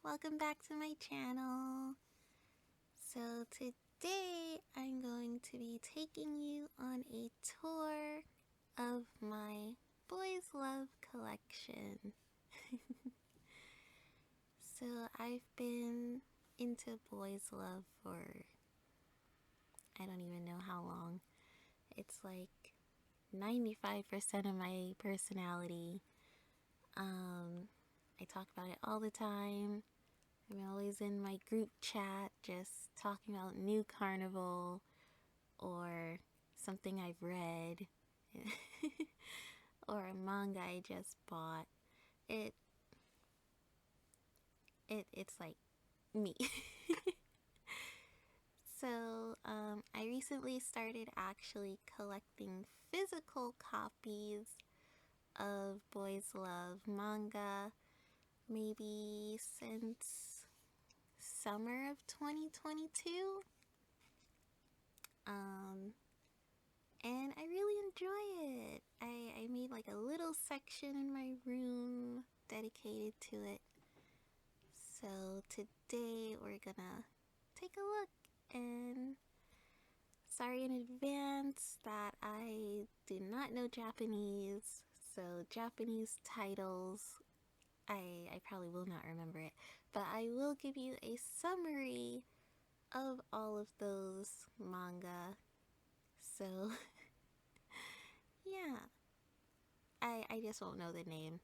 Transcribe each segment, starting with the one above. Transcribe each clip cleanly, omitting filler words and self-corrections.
welcome back to my channel. So today I'm going to be taking you on a tour of my Boys Love collection. So I've been into Boys Love for I don't even know how long. It's like 95% of my personality. I talk about it all the time. I'm always in my group chat just talking about new carnival or something I've read or a manga I just bought. It's like me. So I recently started actually collecting physical copies of Boys Love manga, maybe since summer of 2022. And I really enjoy it. I made like a little section in my room dedicated to it. So today we're gonna take a look, and sorry in advance that I do not know Japanese, so Japanese titles I probably will not remember it, but I will give you a summary of all of those manga. So yeah, I just won't know the name.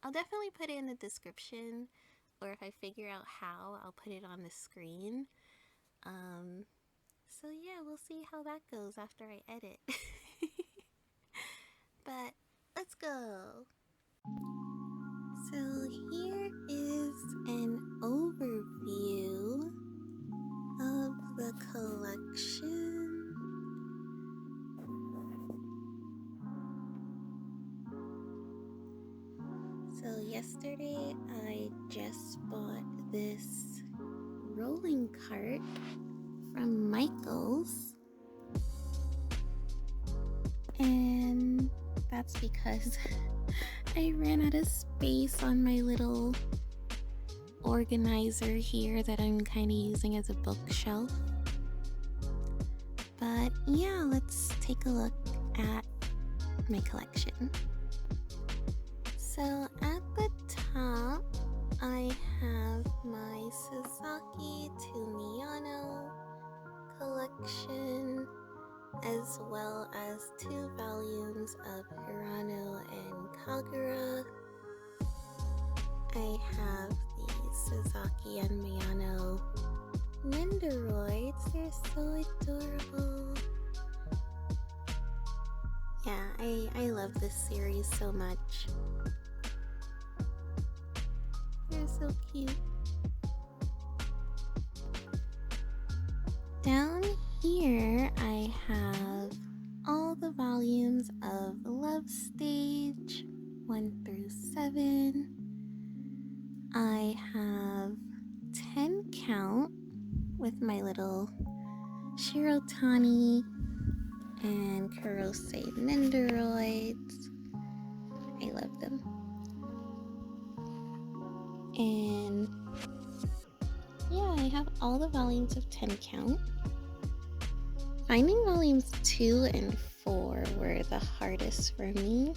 I'll definitely put it in the description, or if I figure out how, I'll put it on the screen. So yeah, we'll see how that goes after I edit. But let's go. So here is an overview of the collection. So yesterday I just bought this rolling cart from Michael's, and that's because I ran out of space on my little organizer here that I'm kind of using as a bookshelf. But yeah, let's take a look at my collection. So at the top, I have my Sasaki to Miyano collection, as well as 2 volumes of Hirano and Kagura. I have the Sasaki and Miyano Nendoroids. They're so adorable. Yeah, I love this series so much. They're so cute. Down here, I have all the volumes of Love Stage 1 through 7. I have 10 count with my little Shirotani and Kurose Nendoroids. I love them. And yeah, I have all the volumes of 10 count. Finding volumes 2 and 4 were the hardest for me.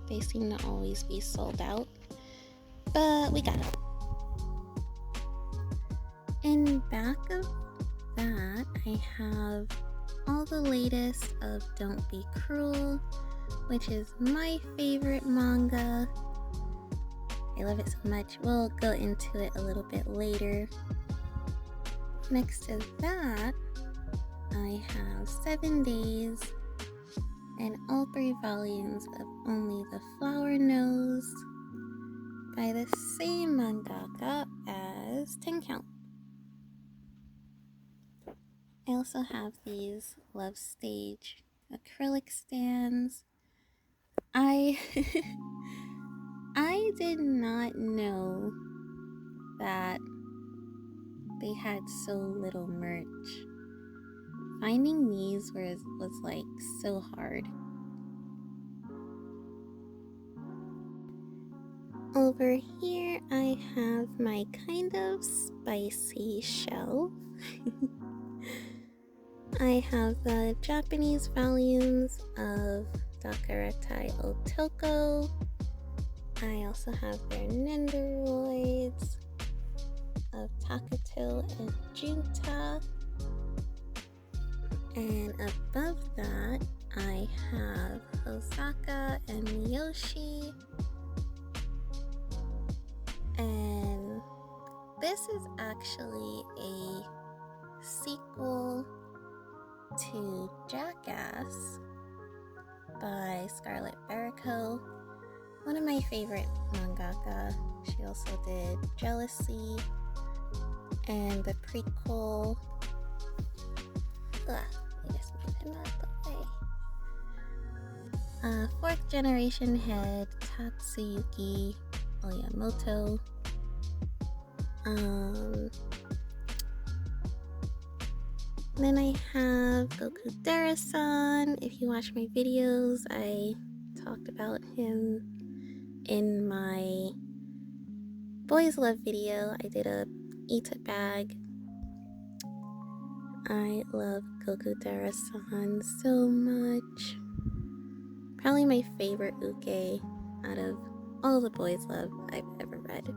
They seem to always be sold out, but we got it. In back of that, I have all the latest of Don't Be Cruel, which is my favorite manga. I love it so much. We'll go into it a little bit later. Next to that, I have 7 Days and all 3 volumes of Only the Flower Knows by the same mangaka as 10 Count. I also have these Love Stage acrylic stands. I did not know that they had so little merch. Finding these was like so hard. Over here I I have my kind of spicy shelf. I have the Japanese volumes of Dakaretai Otoko. I also have their Nendoroids of Takato and Junta. And above that, I have Hosaka and Miyoshi. And this is actually a sequel to Jackass by Scarlet Beriko, one of my favorite mangaka. She also did Jealousy and the prequel. I just moved him out the way. Fourth generation head Tatsuyuki Oyamoto. Then I have Goku Dara-san. If you watch my videos, I talked about him in my Boys Love video. I did a eat it bag. I love Goku Dara-san so much. Probably my favorite uke out of all the Boys Love I've ever read.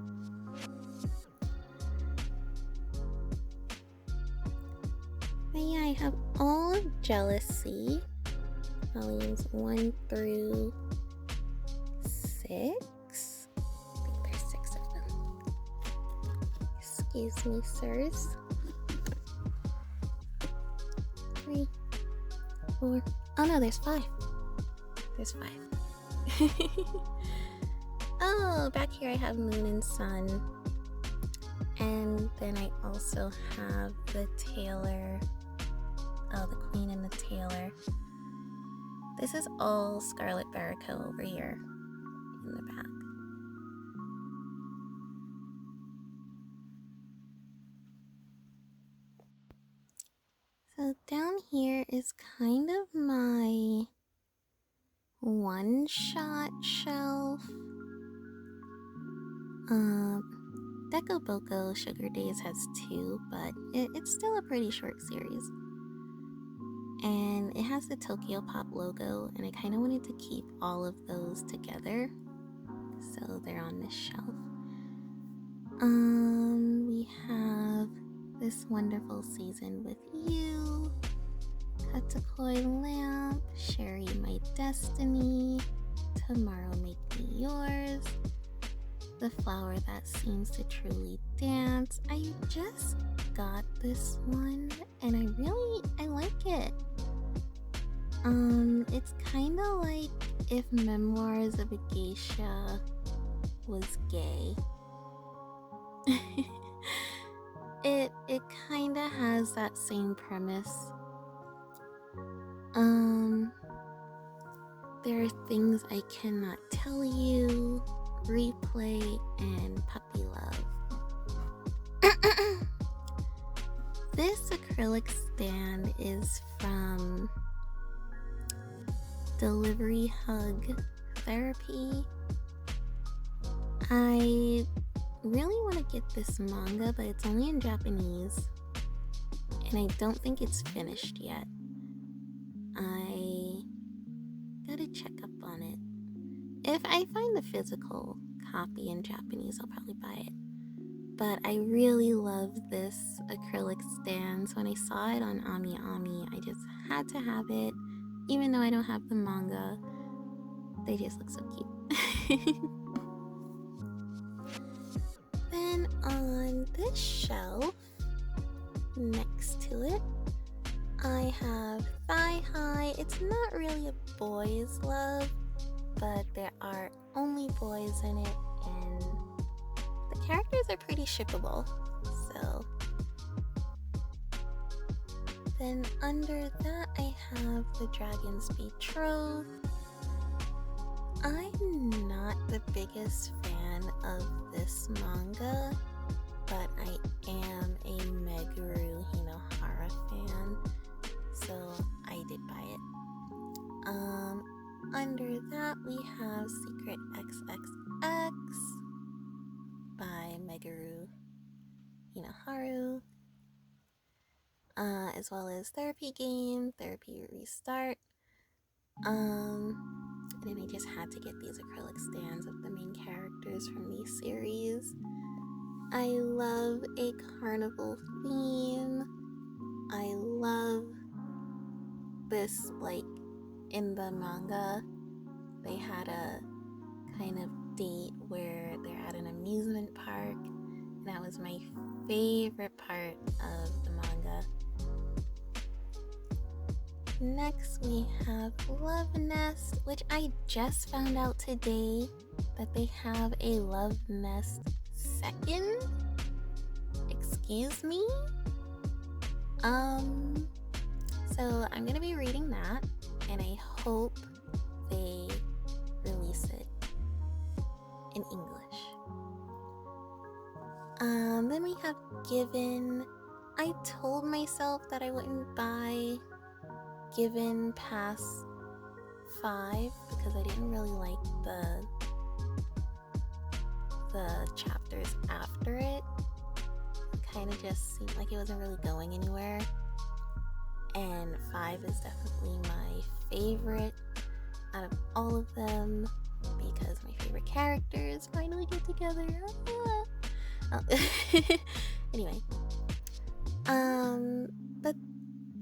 But yeah, I have all of Jealousy, volumes 1 through 6. I think there's 6 of them. Excuse me, sirs. 3, 4. Oh no, there's 5. There's 5. Oh, back here I have Moon and Sun. And then I also have the Tailor. Oh, the Queen and the Tailor. This is all Scarlet Beriko over here in the back. So down here is kind of my one-shot shelf. Deco Boko Sugar Days has 2, but it's still a pretty short series. And it has the Tokyo Pop logo, and I kind of wanted to keep all of those together, so they're on this shelf. We have This Wonderful Season with You, Katakoi Lamp, Sherry My Destiny, Tomorrow Make Me Yours, The Flower That Seems to Truly Dance. I just got this one and I like it. It's kind of like if Memoirs of a Geisha was gay. It kind of has that same premise. There are things I cannot tell you, replay, and puppy love. This acrylic stand is from Delivery Hug Therapy. I really want to get this manga, but it's only in Japanese, and I don't think it's finished yet. I gotta check up on it. If I find the physical copy in Japanese, I'll probably buy it. But I really love this acrylic stand, so when I saw it on Ami Ami, I just had to have it. Even though I don't have the manga, they just look so cute. Then on this shelf, next to it, I have Thigh High. It's not really a boys' love, but there are only boys in it, and the characters are pretty shippable, so. Then under that, I have The Dragon's Betrothed. I'm not the biggest fan of this manga, but I am a Meguru Hinohara fan, so I did buy it. Under that, we have Secret XXX by Meguru Hinaharu, as well as Therapy Game, Therapy Restart. And then I just had to get these acrylic stands of the main characters from these series. I love a carnival theme. I love this, like, in the manga, they had a kind of date where they're at an amusement park. And that was my favorite part of the manga. Next, we have Love Nest, which I just found out today that they have a Love Nest second. Excuse me? So I'm gonna be reading that, and I hope they release it in English. Then we have Given. I told myself that I wouldn't buy Given past 5 because I didn't really like the chapters after it. Kind of just seemed like it wasn't really going anywhere. And 5 is definitely my favorite out of all of them because my favorite characters finally get together. Anyway, but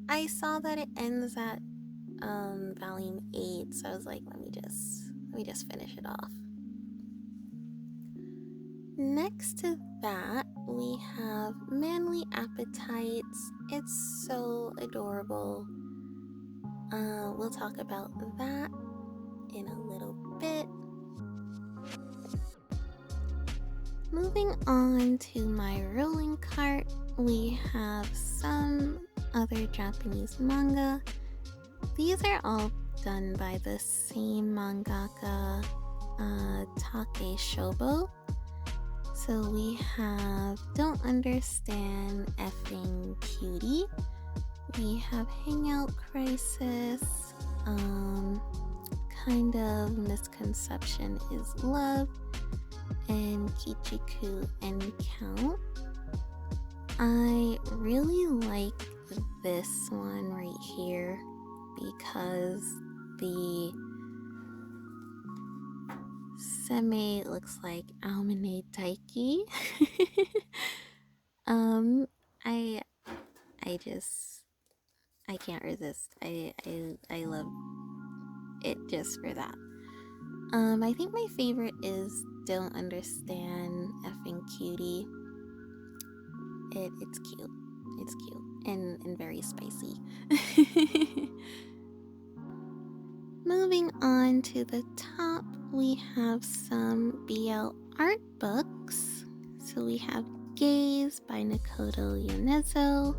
I saw that it ends at volume 8, so I was like, let me just finish it off. Next to that, we have Manly Appetites. It's so adorable. We'll talk about that in a little bit. Moving on to my rolling cart, we have some other Japanese manga. These are all done by the same mangaka, Take Shobo. So we have Don't Understand Effing Cutie. We have Hangout Crisis. Kind of Misconception is Love. And Kichiku and Count. I really like this one right here because the seme looks like Aomine Taiki. I can't resist. I love it just for that. I think my favorite is Don't Understand Effing Cutie. It's cute. It's cute and very spicy. Moving on to the top, we have some BL art books. So we have Gaze by Nakoto Yonezo.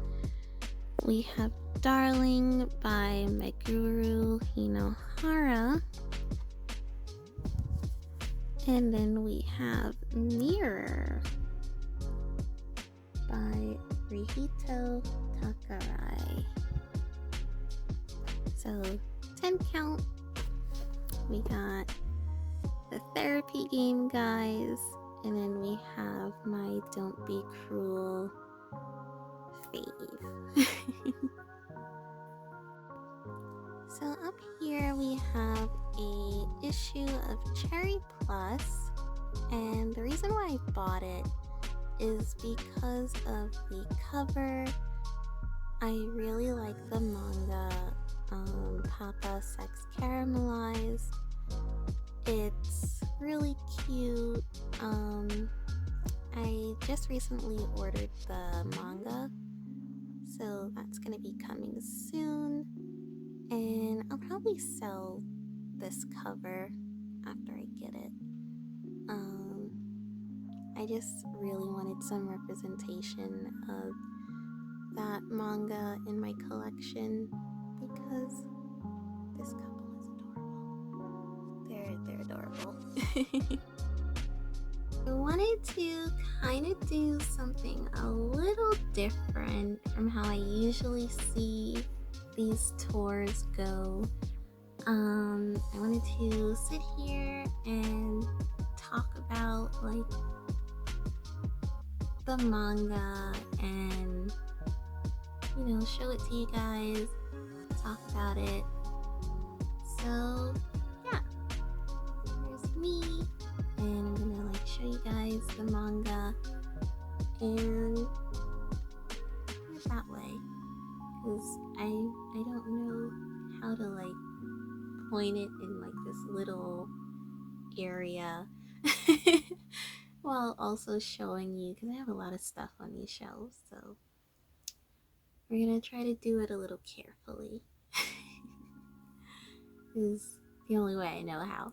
We have Darling by Meguru Hinohara. And then we have Mirror by Rihito Takarai. So 10 count. We got the Therapy Game guys, and then we have my Don't Be Cruel fave. So up here we have a issue of Cherry Plus, and the reason why I bought it is because of the cover. I really like the manga Papa Sex Caramelized. It's really cute. I just recently ordered the manga, so that's gonna be coming soon, and I'll probably sell this cover after I get it. I just really wanted some representation of that manga in my collection because this couple is adorable. They're adorable. I wanted to kind of do something a little different from how I usually see these tours go. I wanted to sit here and talk about like the manga and, show it to you guys, talk about it. So, yeah, here's me, and I'm gonna show you guys the manga and that way, because I don't know how to point it in this little area while also showing you, because I have a lot of stuff on these shelves, so we're gonna try to do it a little carefully. Is the only way I know how.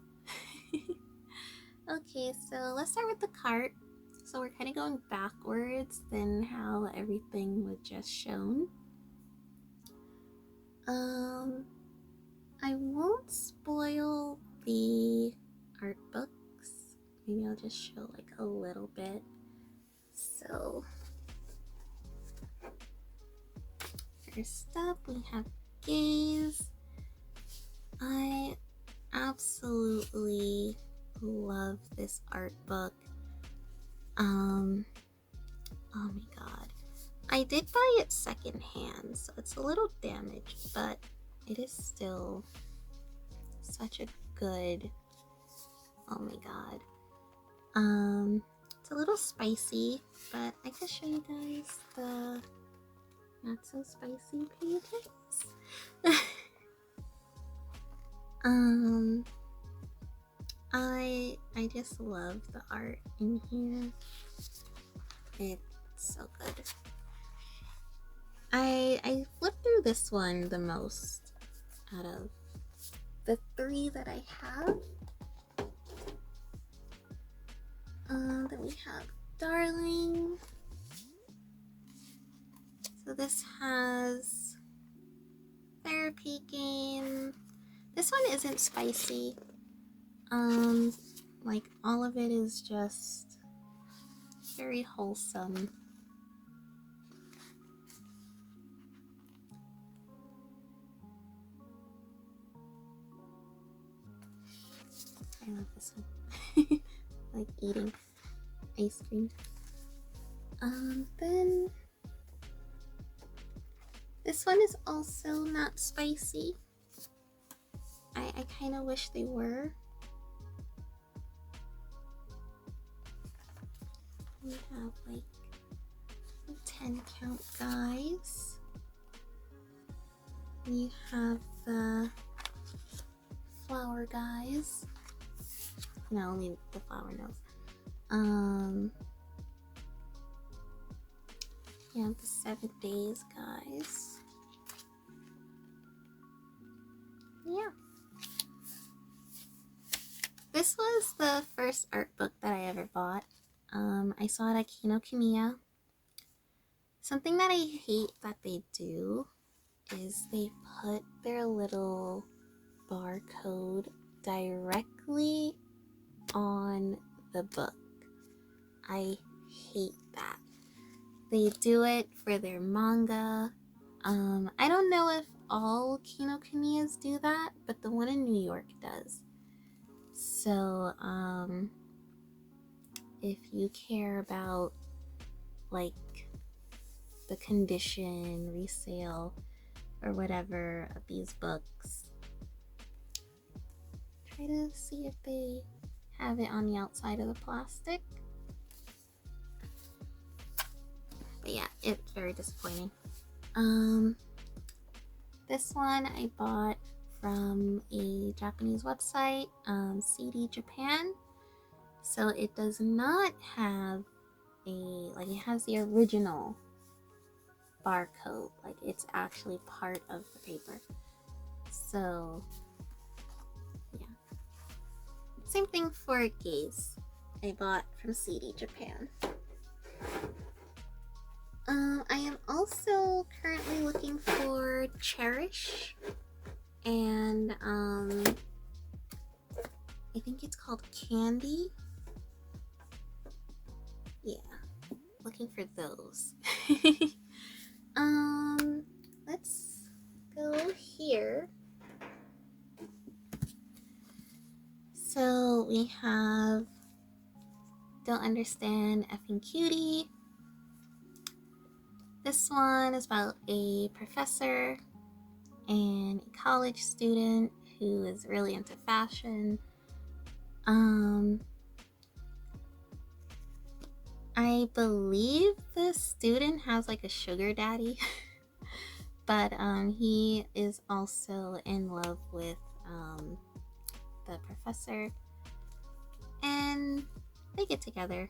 Okay, so let's start with the cart. So we're kind of going backwards than how everything was just shown. I won't spoil the art books. Maybe I'll just show a little bit. So first up we have Gaze. I absolutely love this art book. Oh my god. I did buy it secondhand, so it's a little damaged, but it is still such a good, oh my god. It's a little spicy, but I can show you guys the not so spicy pages. I just love the art in here. It's so good. I flipped through this one the most out of the 3 that I have. Then we have Darling. So this has therapy game. This one isn't spicy. All of it is just very wholesome. I love this one. Like eating ice cream. Then this one is also not spicy. I kind of wish they were. We have 10 count guys. You have the flower guys. No, only the flower knows. You have the 7 days guys. Yeah. This was the first art book that I ever bought. I saw it at Kinokuniya. Something that I hate that they do is they put their little barcode directly on the book. I hate that. They do it for their manga. I don't know if all Kinokuniyas do that, but the one in New York does. So, if you care about the condition, resale, or whatever of these books, try to see if they have it on the outside of the plastic. But yeah, it's very disappointing. This one I bought from a Japanese website, CD Japan. So it does not have it has the original barcode. It's actually part of the paper. So yeah. Same thing for Gaze. I bought from CD Japan. I am also currently looking for Cherish, and I think it's called Candy. Yeah, looking for those. Let's go here. So we have Don't Understand Effing Cutie. This one is about a professor and a college student who is really into fashion. I believe the student has like a sugar daddy, but he is also in love with the professor, and they get together.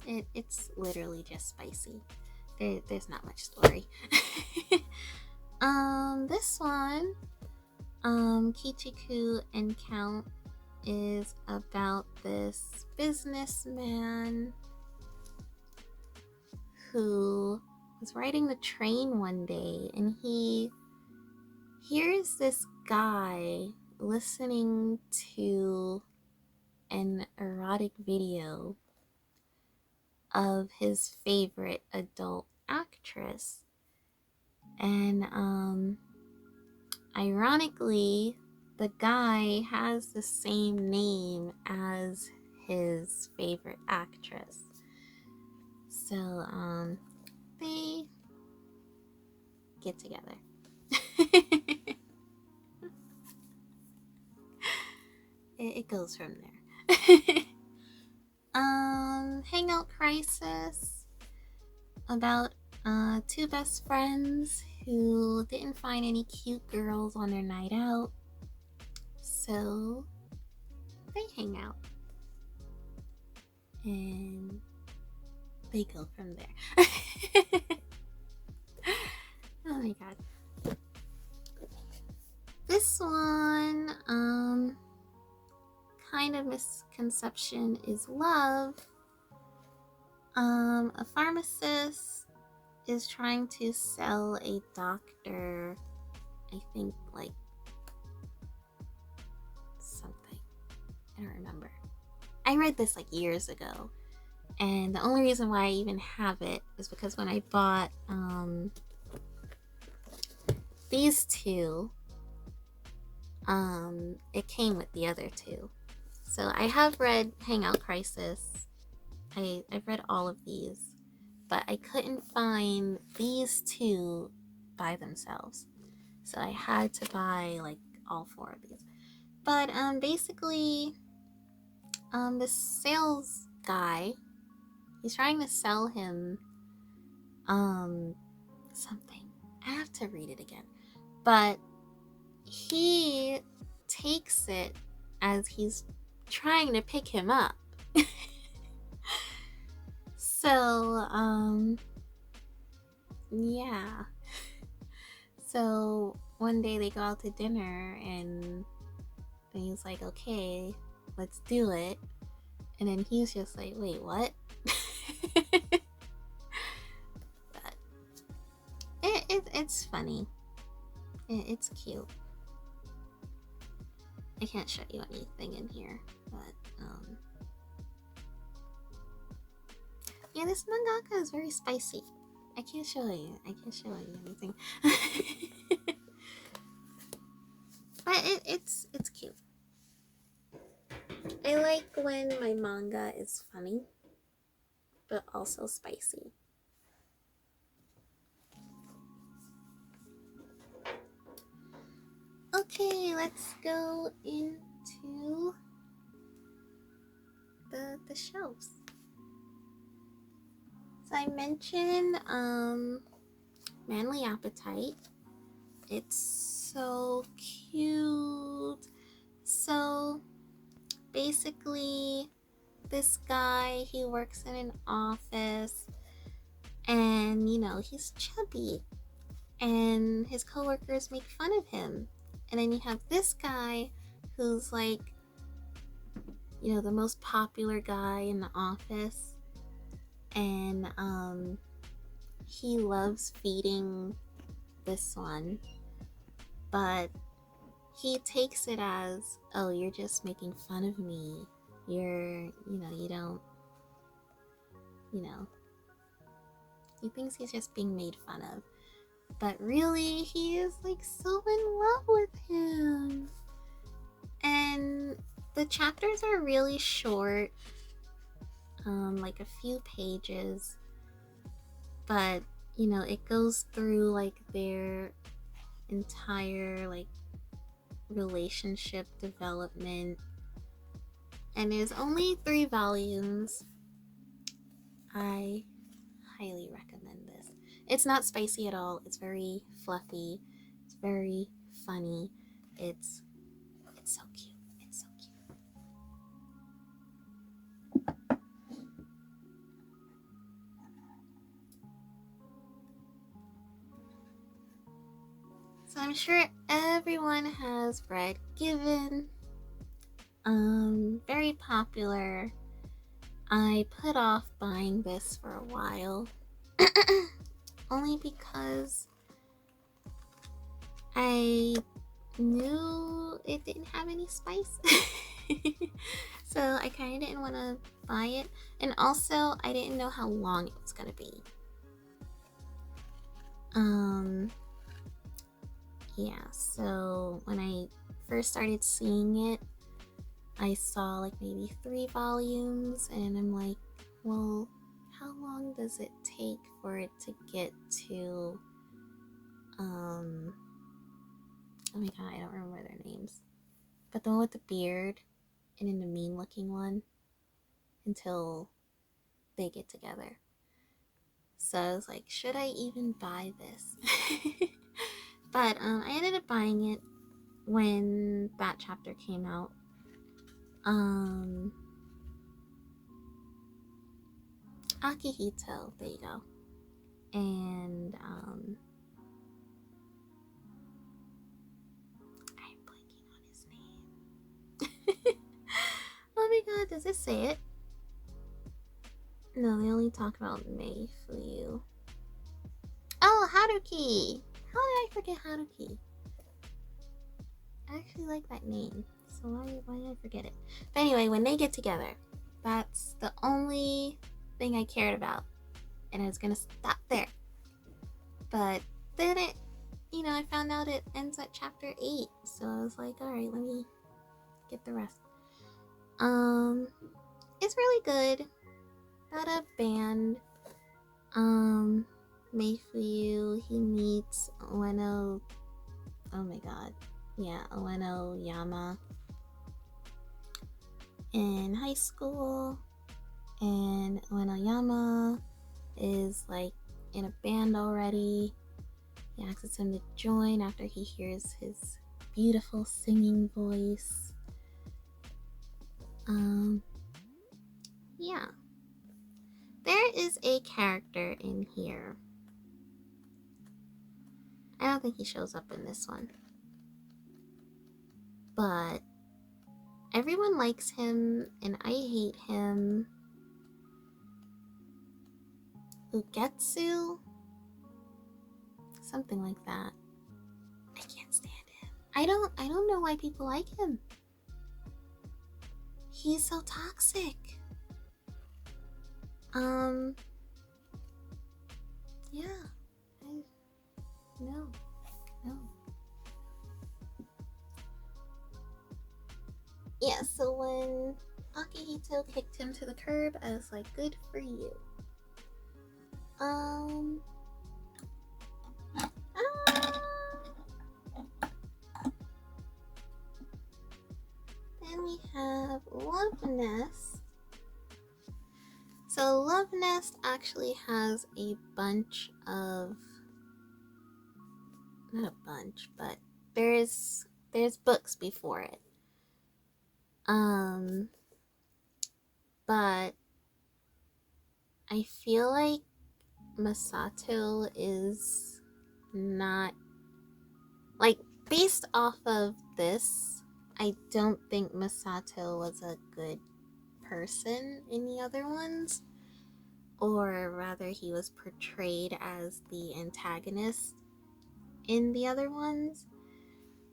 It's literally just spicy. There's not much story. This one, Kichiku and Count, is about this businessman who was riding the train one day, and he hears this guy listening to an erotic video of his favorite adult actress. And ironically, the guy has the same name as his favorite actress. So they get together. it goes from there. Hangout Crisis, about two best friends who didn't find any cute girls on their night out, so they hang out and they go from there. Oh my god. This one, kind of misconception is love. A pharmacist is trying to sell a doctor, I think, like something. I don't remember. I read this like years ago, and the only reason why I even have it is because when I bought these two, it came with the other two. So I have read Hangout Crisis. I've read all of these, but I couldn't find these two by themselves. So I had to buy like all four of these. But basically, this sales guy, he's trying to sell him something. I have to read it again. But he takes it as he's trying to pick him up. So, yeah. So one day they go out to dinner and he's like, okay, let's do it. And then he's just like, wait, what? But it's funny. It's cute. I can't show you anything in here, but yeah, this mangaka is very spicy. I can't show you anything. But it's cute. I like when my manga is funny, but also spicy. Okay, let's go into the shelves. So I mentioned Manly Appetite. It's so cute. So basically, this guy, he works in an office, and you know, he's chubby, and his coworkers make fun of him. And then you have this guy who's like, you know, the most popular guy in the office, and he loves feeding this one, but he takes it as, oh, you're just making fun of me. You don't, he thinks he's just being made fun of. But really, he is like so in love with him. And the chapters are really short, like a few pages, but you know, it goes through like their entire like relationship development, and there's only 3 volumes. I highly recommend this. It's not spicy at all. It's very fluffy. It's very funny. It's so cute. It's so cute. So I'm sure everyone has read Given. Very popular. I put off buying this for a while. Only because I knew it didn't have any spice. So I kind of didn't want to buy it. And also, I didn't know how long it was going to be. Yeah, so when I first started seeing it, I saw like maybe 3 volumes, and I'm like, well, how long does it take for it to get to, oh my god, I don't remember their names, but the one with the beard and then the mean looking one, until they get together. So I was like, should I even buy this? But I ended up buying it when that chapter came out. Akihito, there you go. And I'm blanking on his name. Oh my god, does it say it? No, they only talk about Mei for you. Oh, Haruki! How did I forget Haruki? I actually like that name, so why did I forget it? But anyway, when they get together, that's the only thing I cared about, and I was gonna stop there. But then it, I found out it ends at chapter 8, so I was like, alright, let me get the rest. It's really good. About a band. Mayfuyu, he meets Ueno. Oh my god. Yeah, Ueno Yama in high school. And Ueno Yama is like in a band already. He asks him to join after he hears his beautiful singing voice. Yeah. There is a character in here. I don't think he shows up in this one. But everyone likes him, and I hate him. Ugetsu? Something like that. I can't stand him. I don't know why people like him. He's so toxic. Yeah. No. Yeah, so when Akihito kicked him to the curb, I was like, good for you. Then we have Love Nest. So Love Nest actually has a bunch of, not a bunch, but there's books before it. But I feel like Masato is not, like, based off of this, I don't think Masato was a good person in the other ones, or rather he was portrayed as the antagonist in the other ones,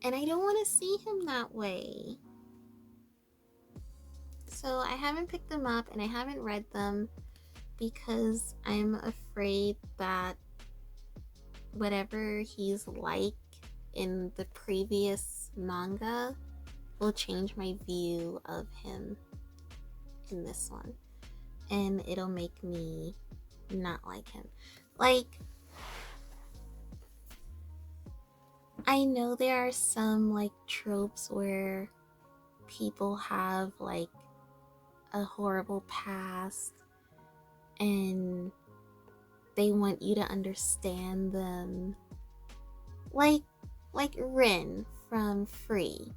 and I don't want to see him that way. So I haven't picked them up and I haven't read them because I'm afraid that whatever he's like in the previous manga will change my view of him in this one, and it'll make me not like him. Like, I know there are some like tropes where people have like a horrible past and they want you to understand them. Like Rin from Free.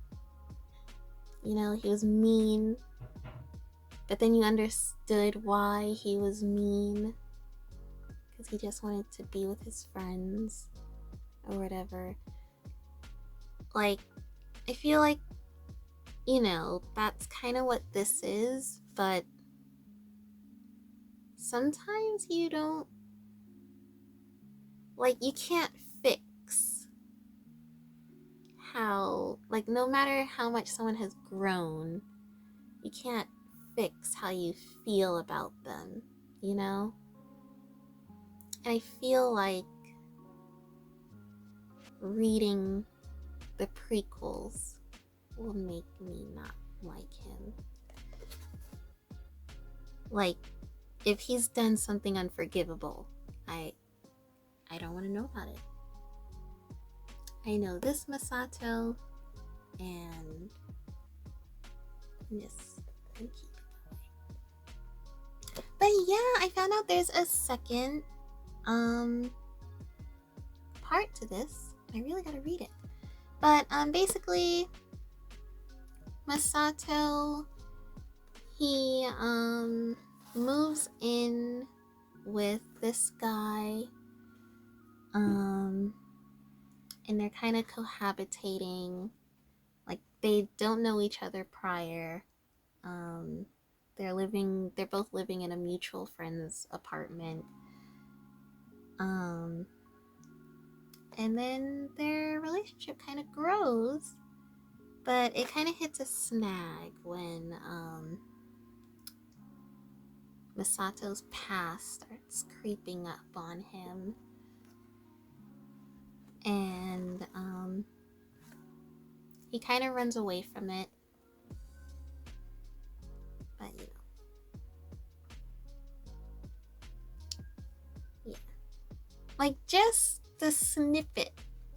You know, he was mean, but then you understood why he was mean. Because he just wanted to be with his friends or whatever. Like, I feel like, you know, that's kind of what this is, but sometimes you don't, like, you can't fix how, like, no matter how much someone has grown, you can't fix how you feel about them, you know? And I feel like reading the prequels will make me not like him. Like, if he's done something unforgivable, I don't want to know about it. I know this Masato, and I'm just gonna keep it that way. But yeah, I found out there's a second part to this. I really gotta read it. But basically, Masato, he moves in with this guy, and they're kind of cohabitating. Like, they don't know each other prior. They're both living in a mutual friend's apartment. And then their relationship kind of grows, but it kind of hits a snag when Misato's past starts creeping up on him. And he kind of runs away from it. But, you know. Yeah. Like, just the snippet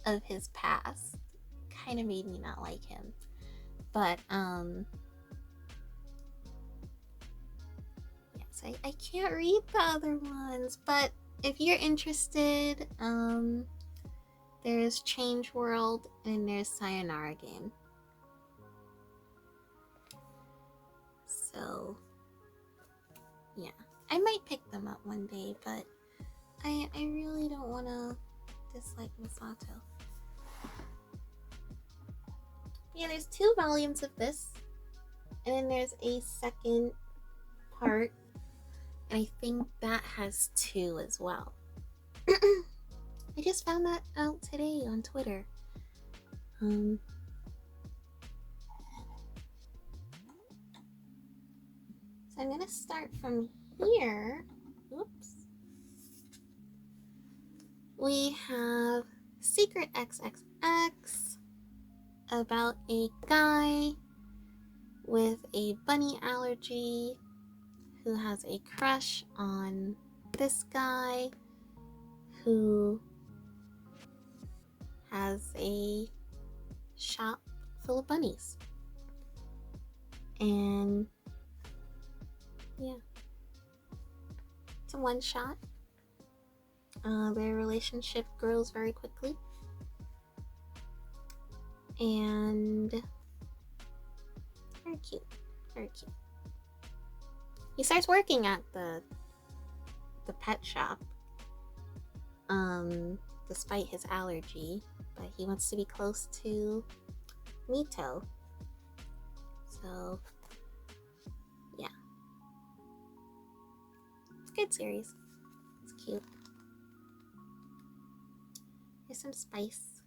of his past kind of made me not like him. But, yes, I can't read the other ones. But if you're interested, there's Change World and there's Sayonara Game. So, yeah. I might pick them up one day, but I really don't want to dislike Masato. Yeah, there's 2 volumes of this. And then there's a second part. And I think that has 2 as well. I just found that out today on Twitter. So I'm going to start from here. Oops. We have Secret XXX, about a guy with a bunny allergy who has a crush on this guy who has a shop full of bunnies. And yeah, it's a one shot. Their relationship grows very quickly. And very cute. Very cute. He starts working at the pet shop, despite his allergy, but he wants to be close to Mito. So, yeah. It's a good series. It's cute. Here's some spice.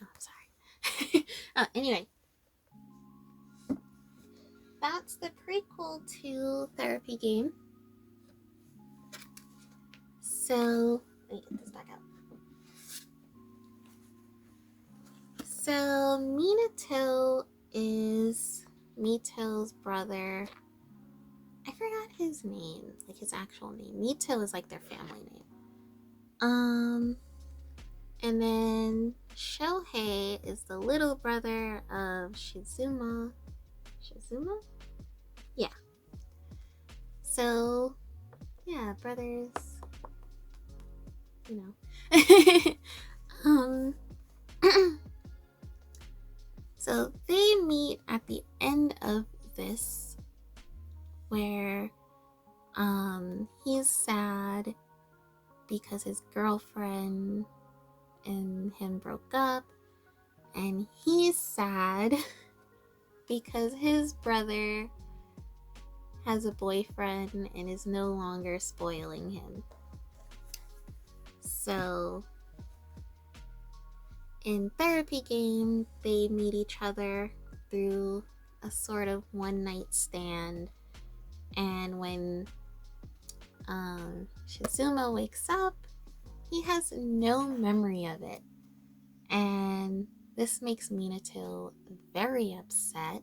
Oh, I'm sorry. Anyway. That's the prequel to Therapy Game. So, let me get this back out. So, Minato is Mito's brother. I forgot his name, like his actual name. Mito is like their family name. And then Shohei is the little brother of Shizuma. Shizuma? Yeah. So, yeah, brothers, you know. So they meet at the end of this, where he's sad because his girlfriend and him broke up, and he's sad because his brother has a boyfriend and is no longer spoiling him. So in Therapy Game, they meet each other through a sort of one night stand, and when Shizuma wakes up, he has no memory of it, and this makes Minato very upset,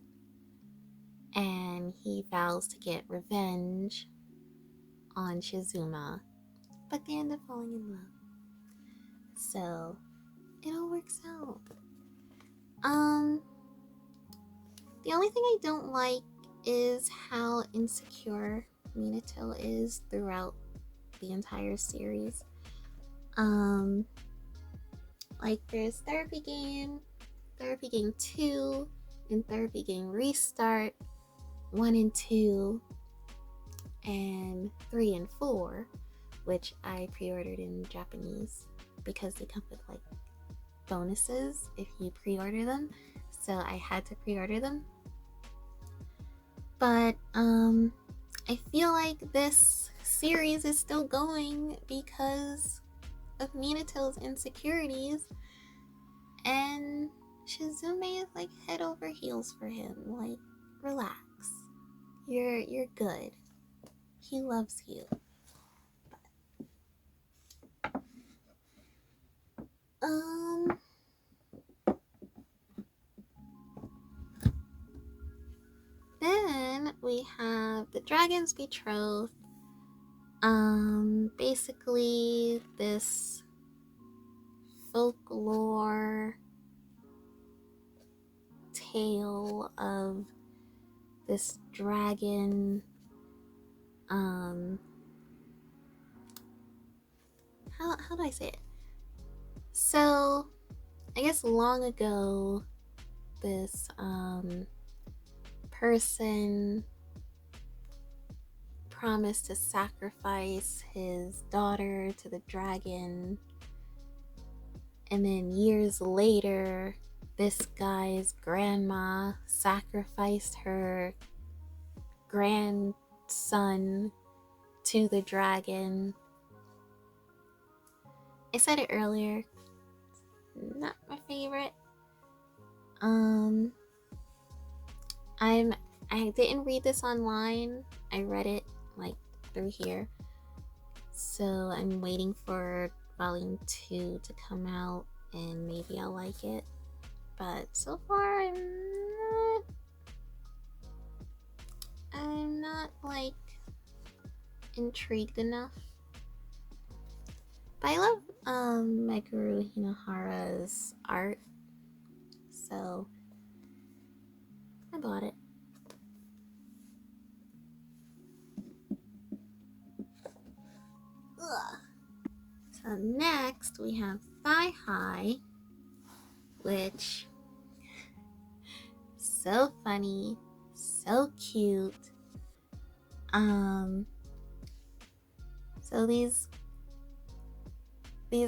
and he vows to get revenge on Shizuma, but they end up falling in love. So it all works out. The only thing I don't like is how insecure Minato is throughout the entire series. Like there's Therapy Game 2, and Therapy Game Restart 1 and 2, and 3 and 4, which I pre-ordered in Japanese because they come with like bonuses if you pre-order them. So I had to pre-order them. But I feel like this series is still going because of Minato's insecurities, and Shizume is like head over heels for him. Like, relax. You're good. He loves you. Then we have The Dragon's Betrothed. Basically this folklore tale of this dragon. How do I say it? So, I guess long ago, this person promised to sacrifice his daughter to the dragon, and then years later, this guy's grandma sacrificed her grandson to the dragon. I said it earlier, not my favorite. I didn't read this online. I read it like through here. So I'm waiting for volume 2 to come out, and maybe I'll like it. But so far I'm not like intrigued enough. But I love Meguru Hinohara's art, so I bought it. Ugh. So next we have Thigh High, which so funny, so cute. So these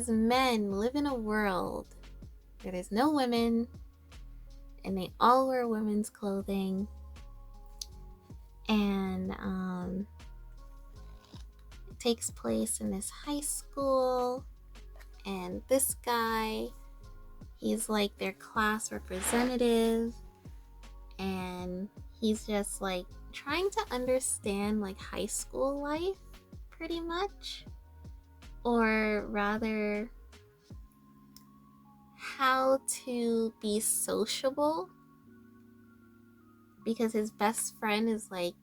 men live in a world where there's no women, and they all wear women's clothing, and it takes place in this high school, and this guy, he's like their class representative, and he's just like trying to understand like high school life pretty much, or rather how to be sociable, because his best friend is like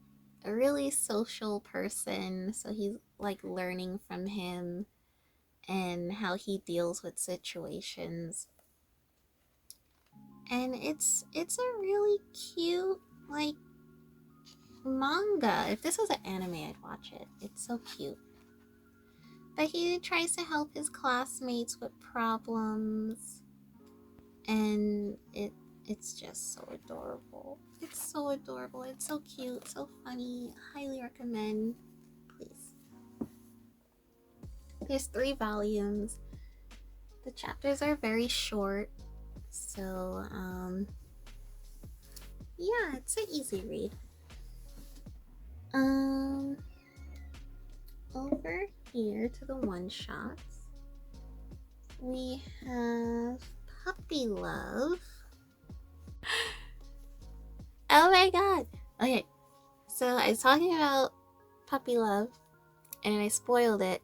a really social person, so he's like learning from him and how he deals with situations. And it's a really cute like manga. If this was an anime, I'd watch it. It's so cute. But he tries to help his classmates with problems, and it's just so adorable. It's so adorable. It's so cute, so funny. Highly recommend. Please. There's 3 volumes. The chapters are very short, so yeah, it's an easy read. Over here to the one shots, we have Puppy Love. Oh my god! Okay, so I was talking about Puppy Love, and I spoiled it,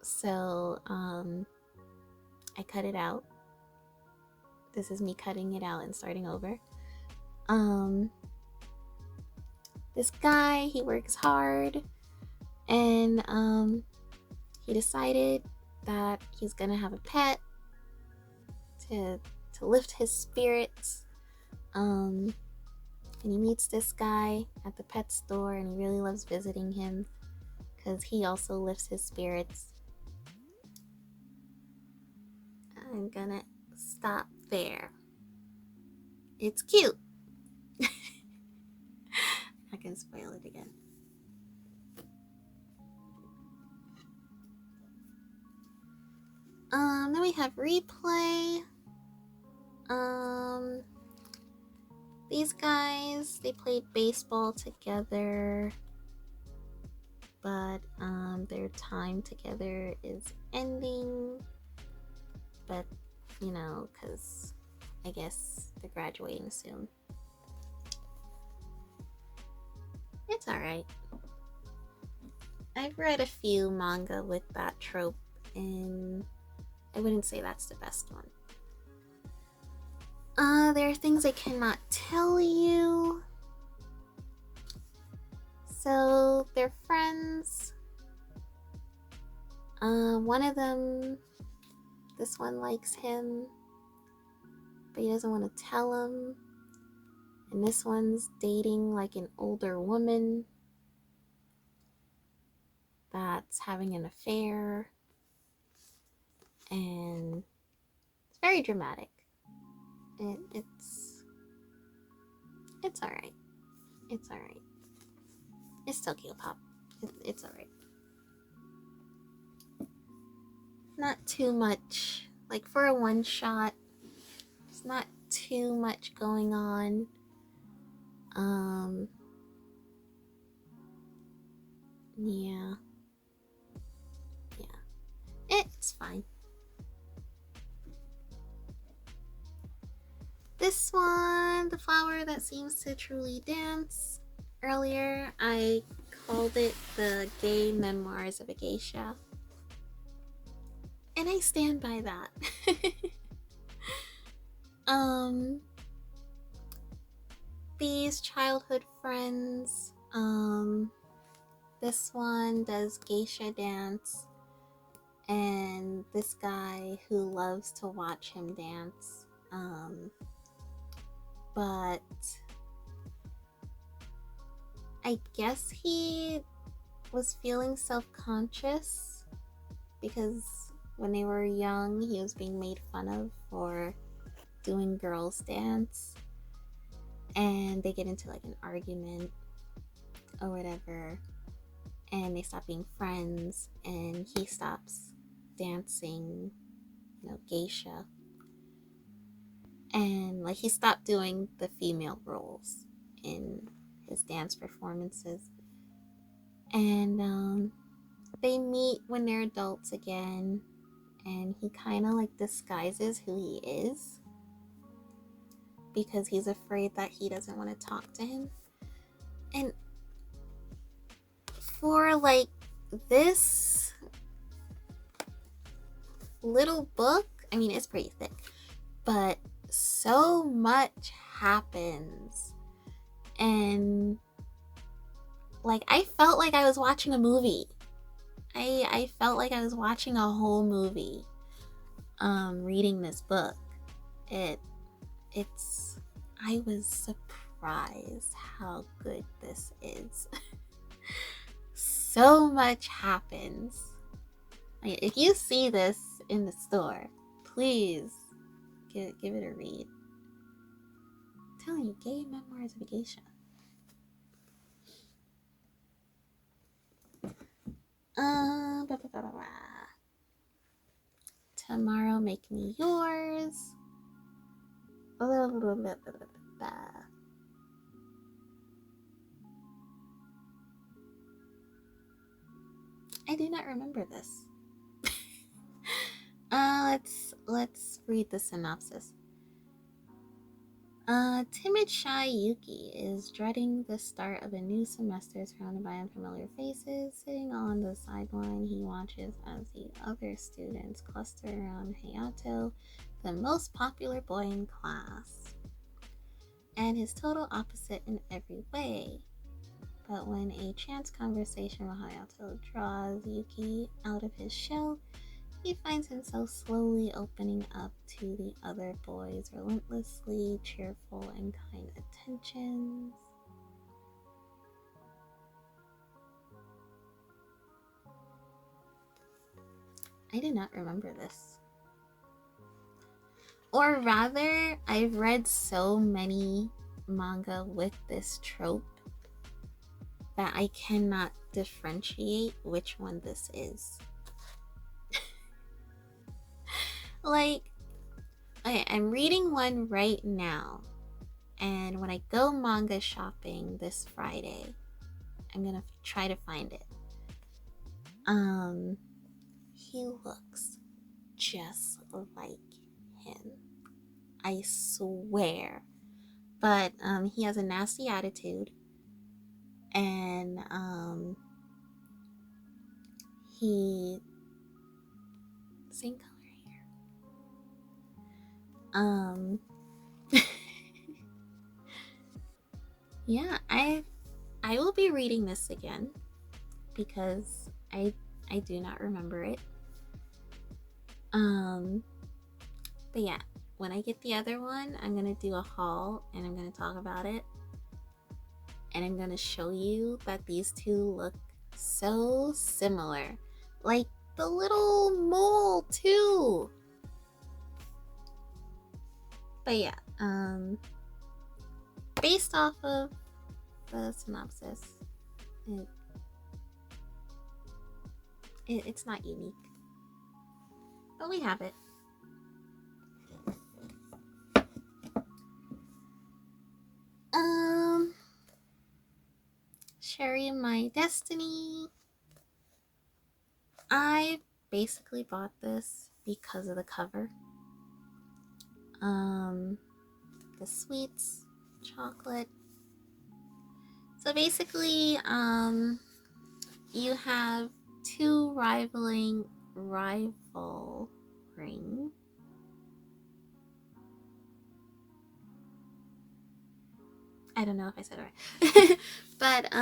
so I cut it out. This is me cutting it out and starting over. This guy, he works hard, and he decided that he's gonna have a pet to lift his spirits. And he meets this guy at the pet store, and he really loves visiting him because he also lifts his spirits. I'm gonna stop there. It's cute. I can spoil it again. Then we have Replay. These guys, they played baseball together, but their time together is ending. But you know, because I guess they're graduating soon. It's alright. I've read a few manga with that trope, and I wouldn't say that's the best one. There are things I cannot tell you. So, they're friends. One of them, this one likes him, but he doesn't want to tell him. And this one's dating like an older woman that's having an affair. And it's very dramatic. It's alright. It's alright. It's still K-pop. It's alright. Not too much. Like for a one shot, it's not too much going on. Yeah. It's fine. This one, the flower that seems to truly dance. Earlier, I called it the gay memoirs of a geisha. And I stand by that. These childhood friends, this one does geisha dance, and this guy who loves to watch him dance, but I guess he was feeling self-conscious because when they were young, he was being made fun of for doing girls dance, and they get into like an argument or whatever, and they stop being friends, and he stops dancing, geisha, and like he stopped doing the female roles in his dance performances, and they meet when they're adults again, and he kind of like disguises who he is because he's afraid that he doesn't want to talk to him. And for like this little book, I mean, it's pretty thick, but so much happens, and like I felt like I was watching a movie. I felt like I was watching a whole movie reading this book. It's I was surprised how good this is. So much happens. Like, if you see this in the store, please give it a read. I'm telling you, gay memoirs of a geisha. Blah, blah, blah, blah. Tomorrow, make me yours. Blah, blah, blah, blah, blah, blah. I do not remember this. Let's read the synopsis. Timid, shy Yuki is dreading the start of a new semester surrounded by unfamiliar faces. Sitting on the sideline, he watches as the other students cluster around Hayato, the most popular boy in class, and his total opposite in every way. But when a chance conversation with Hayato draws Yuki out of his shell, he finds himself slowly opening up to the other boys' relentlessly cheerful and kind attentions. I did not remember this. Or rather, I've read so many manga with this trope that I cannot differentiate which one this is. Like, okay, I'm reading one right now, and when I go manga shopping this Friday, I'm gonna try to find it. He looks just like him. I swear. But he has a nasty attitude, and he same color hair. Yeah, I will be reading this again because I do not remember it. But yeah, when I get the other one, I'm gonna do a haul and I'm gonna talk about it. And I'm gonna show you that these two look so similar. Like the little mole too. But yeah, based off of the synopsis, it's not unique. But we have it. Sherry My Destiny. I basically bought this because of the cover. The sweets, chocolate. So basically, you have two rivaling. I don't know if I said it right. But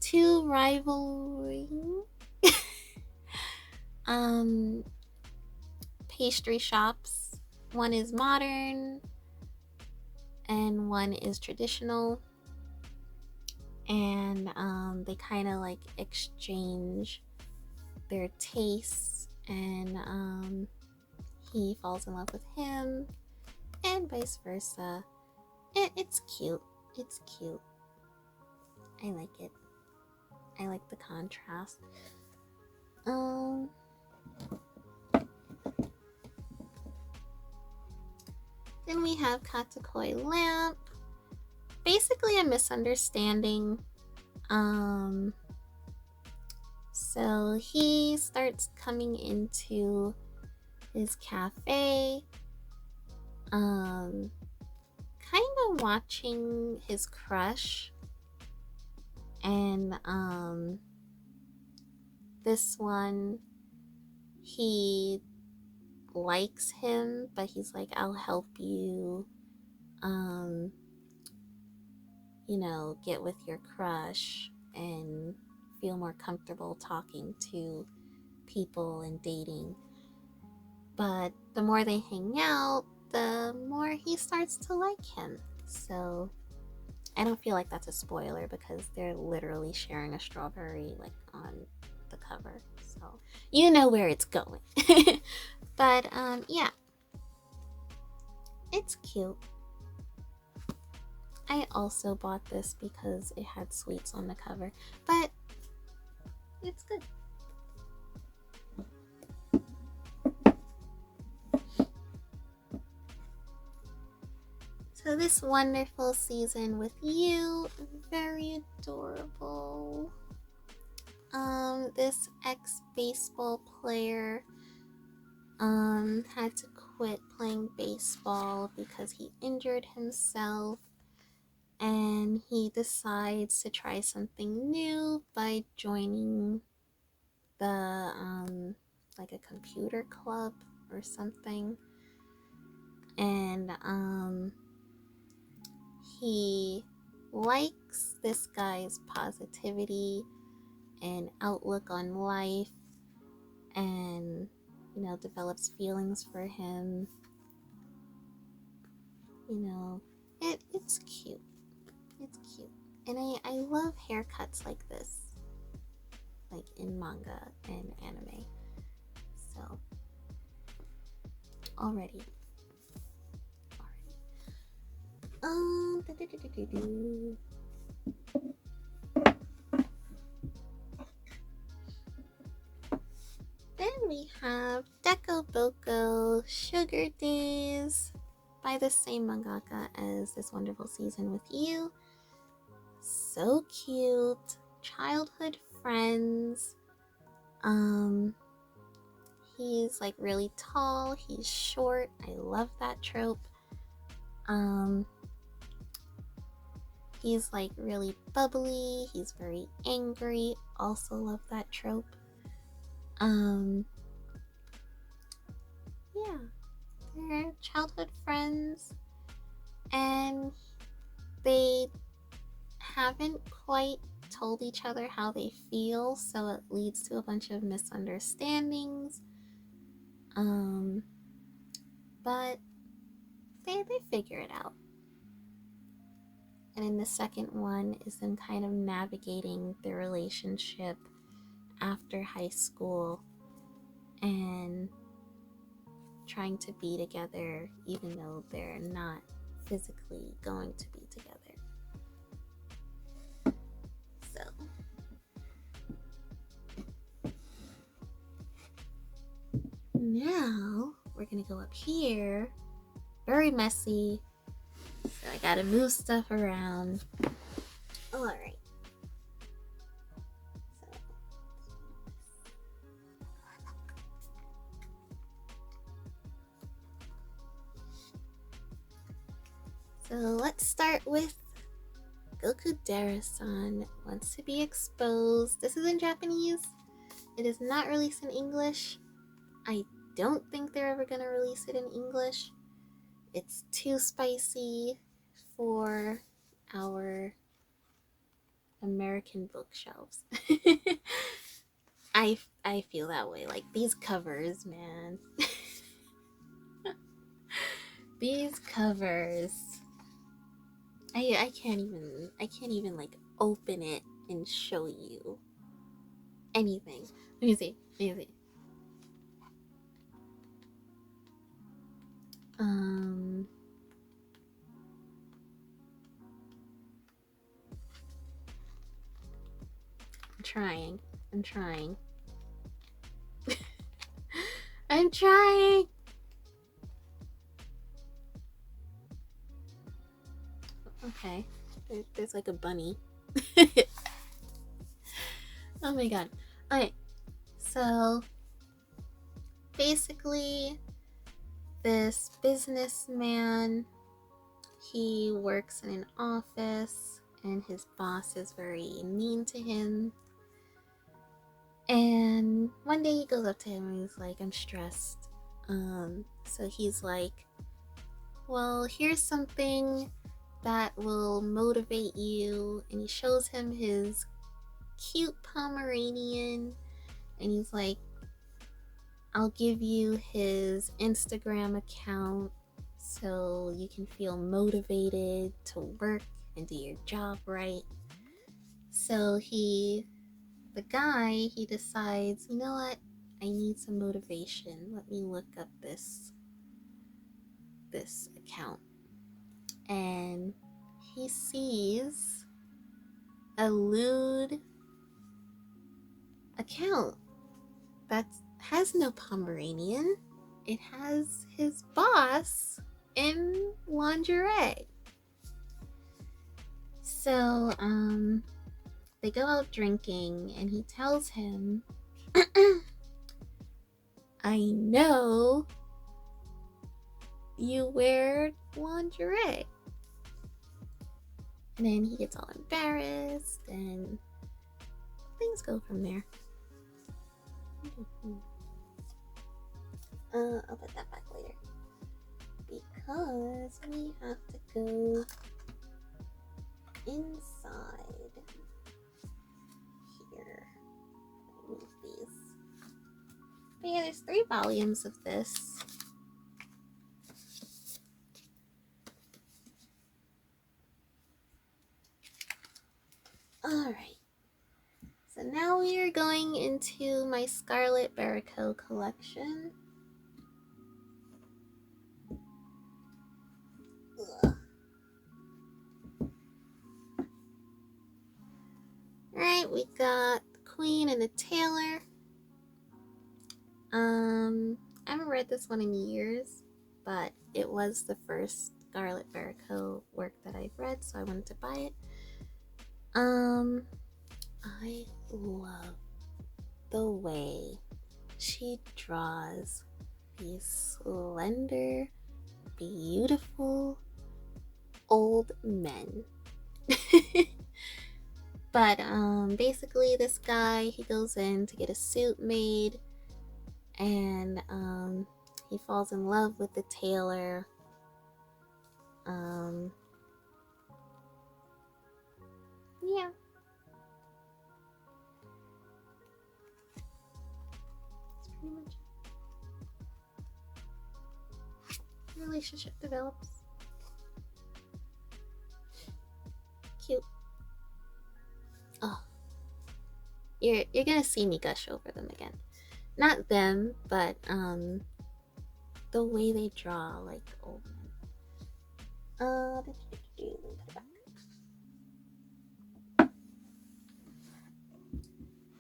two rivaling pastry shops. One is modern and one is traditional. And they kind of like exchange their tastes, and he falls in love with him and vice versa. It's cute. It's cute. I like it. I like the contrast. Then we have Katakoi Lamp. Basically a misunderstanding. So he starts coming into his cafe, kind of watching his crush, and this one, he likes him, but he's like, I'll help you, get with your crush and feel more comfortable talking to people and dating. But the more they hang out, the more he starts to like him. So I don't feel like that's a spoiler because they're literally sharing a strawberry like on the cover. So you know where it's going. But yeah. It's cute. I also bought this because it had sweets on the cover, but it's good. So this wonderful season with you, very adorable. This ex-baseball player had to quit playing baseball because he injured himself, and he decides to try something new by joining the like a computer club or something. And he likes this guy's positivity and outlook on life, and develops feelings for him. It's cute. It's cute. And I love haircuts like this, like in manga and anime. So already. Then we have Deco Boko Sugar Days by the same mangaka as this wonderful season with you. So cute. Childhood friends. He's like really tall, he's short. I love that trope. He's like really bubbly, he's very angry. Also love that trope. Yeah, they're childhood friends, and they haven't quite told each other how they feel, so it leads to a bunch of misunderstandings. But they figure it out. And in the second one is them kind of navigating their relationship after high school and trying to be together even though they're not physically going to be together. So now we're gonna go up here. Very messy, so I gotta move stuff around. Alright. So let's start with Goku Dara-san wants to be exposed. This is in Japanese. It is not released in English. I don't think they're ever gonna release it in English. It's too spicy for our American bookshelves. I feel that way. Like these covers, man. These covers. I can't even like open it and show you anything. Let me see. I'm trying. I'm trying. Okay. There's like a bunny. Oh my god. Alright. So basically this businessman, he works in an office and his boss is very mean to him. And one day he goes up to him and he's like, I'm stressed. So he's like, well, here's something that will motivate you. And he shows him his cute Pomeranian, and he's like, I'll give you his Instagram account so you can feel motivated to work and do your job right. So the guy decides, you know what? I need some motivation. Let me look up this account. And he sees a lewd account that has no Pomeranian. It has his boss in lingerie. So, they go out drinking, and he tells him, I know you wear lingerie. And then he gets all embarrassed, and things go from there. I'll put that back later, because we have to go inside here. Move these. But yeah, there's 3 volumes of this. Alright. So now we are going into my Scarlet Beriko collection. Alright, we got the Queen and the Tailor. I haven't read this one in years, but it was the first Scarlet Beriko work that I've read, so I wanted to buy it. I love the way she draws these slender, beautiful old men. But basically this guy, he goes in to get a suit made, and he falls in love with the tailor. Yeah. That's pretty much it. The relationship develops. Cute. Oh. You're gonna see me gush over them again. Not them, but the way they draw like old men.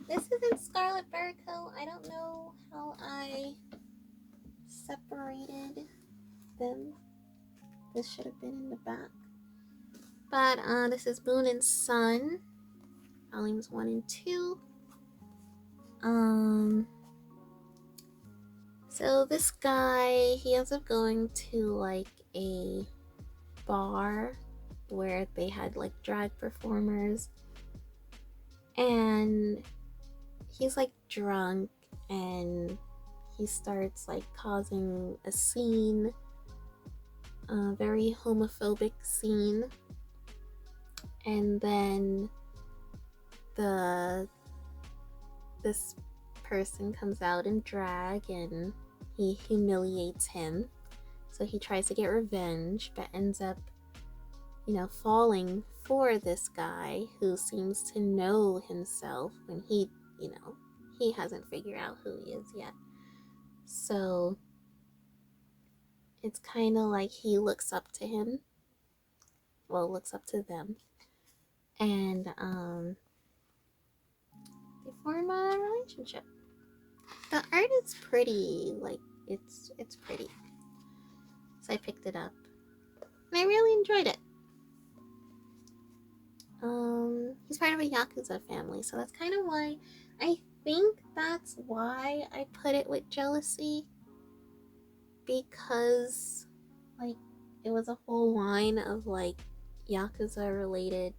This isn't Scarlet Beriko. I don't know how I separated them. This should have been in the back. But this is Moon and Sun, volumes 1 and 2. So this guy, he ends up going to like a bar where they had like drag performers, and he's like drunk, and he starts like causing a scene, a very homophobic scene. And then this person comes out in drag, and he humiliates him. So he tries to get revenge, but ends up, falling for this guy who seems to know himself when he hasn't figured out who he is yet. So it's kind of like he looks up to him. Well, looks up to them. And they form a relationship. The art is pretty, like it's pretty. So I picked it up, and I really enjoyed it. He's part of a Yakuza family, so that's kind of why I think that's why I put it with jealousy, because like it was a whole line of like Yakuza related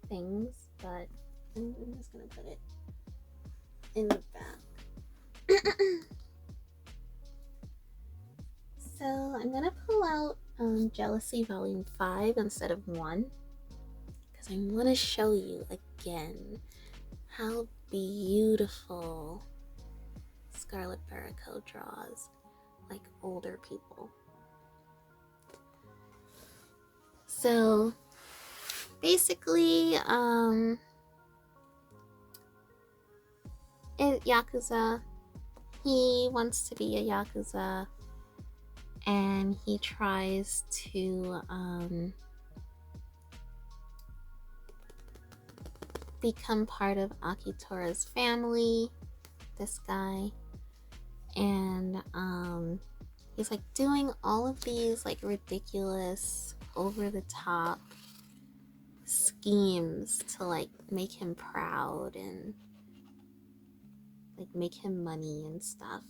things, but I'm just gonna put it in the back. So I'm gonna pull out Jealousy Volume 5 instead of 1, because I want to show you again how beautiful Scarlet Beriko draws like older people. So basically, Yakuza, he wants to be a Yakuza, and he tries to become part of Akitora's family, this guy, and he's like doing all of these like ridiculous, over the top schemes to like make him proud and like make him money and stuff.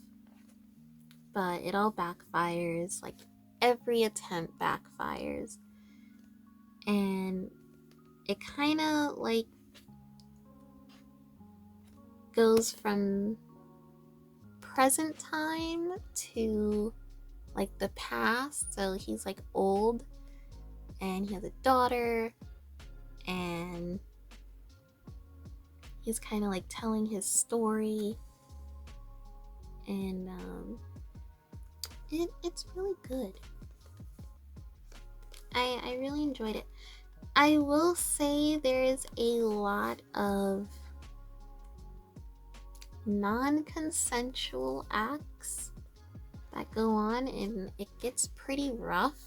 But it all backfires, like every attempt backfires. And it kind of like goes from present time to like the past. So he's like old and he has a daughter, and he's kind of like telling his story, and it's really good. I really enjoyed it. I will say there is a lot of non-consensual acts that go on, and it gets pretty rough.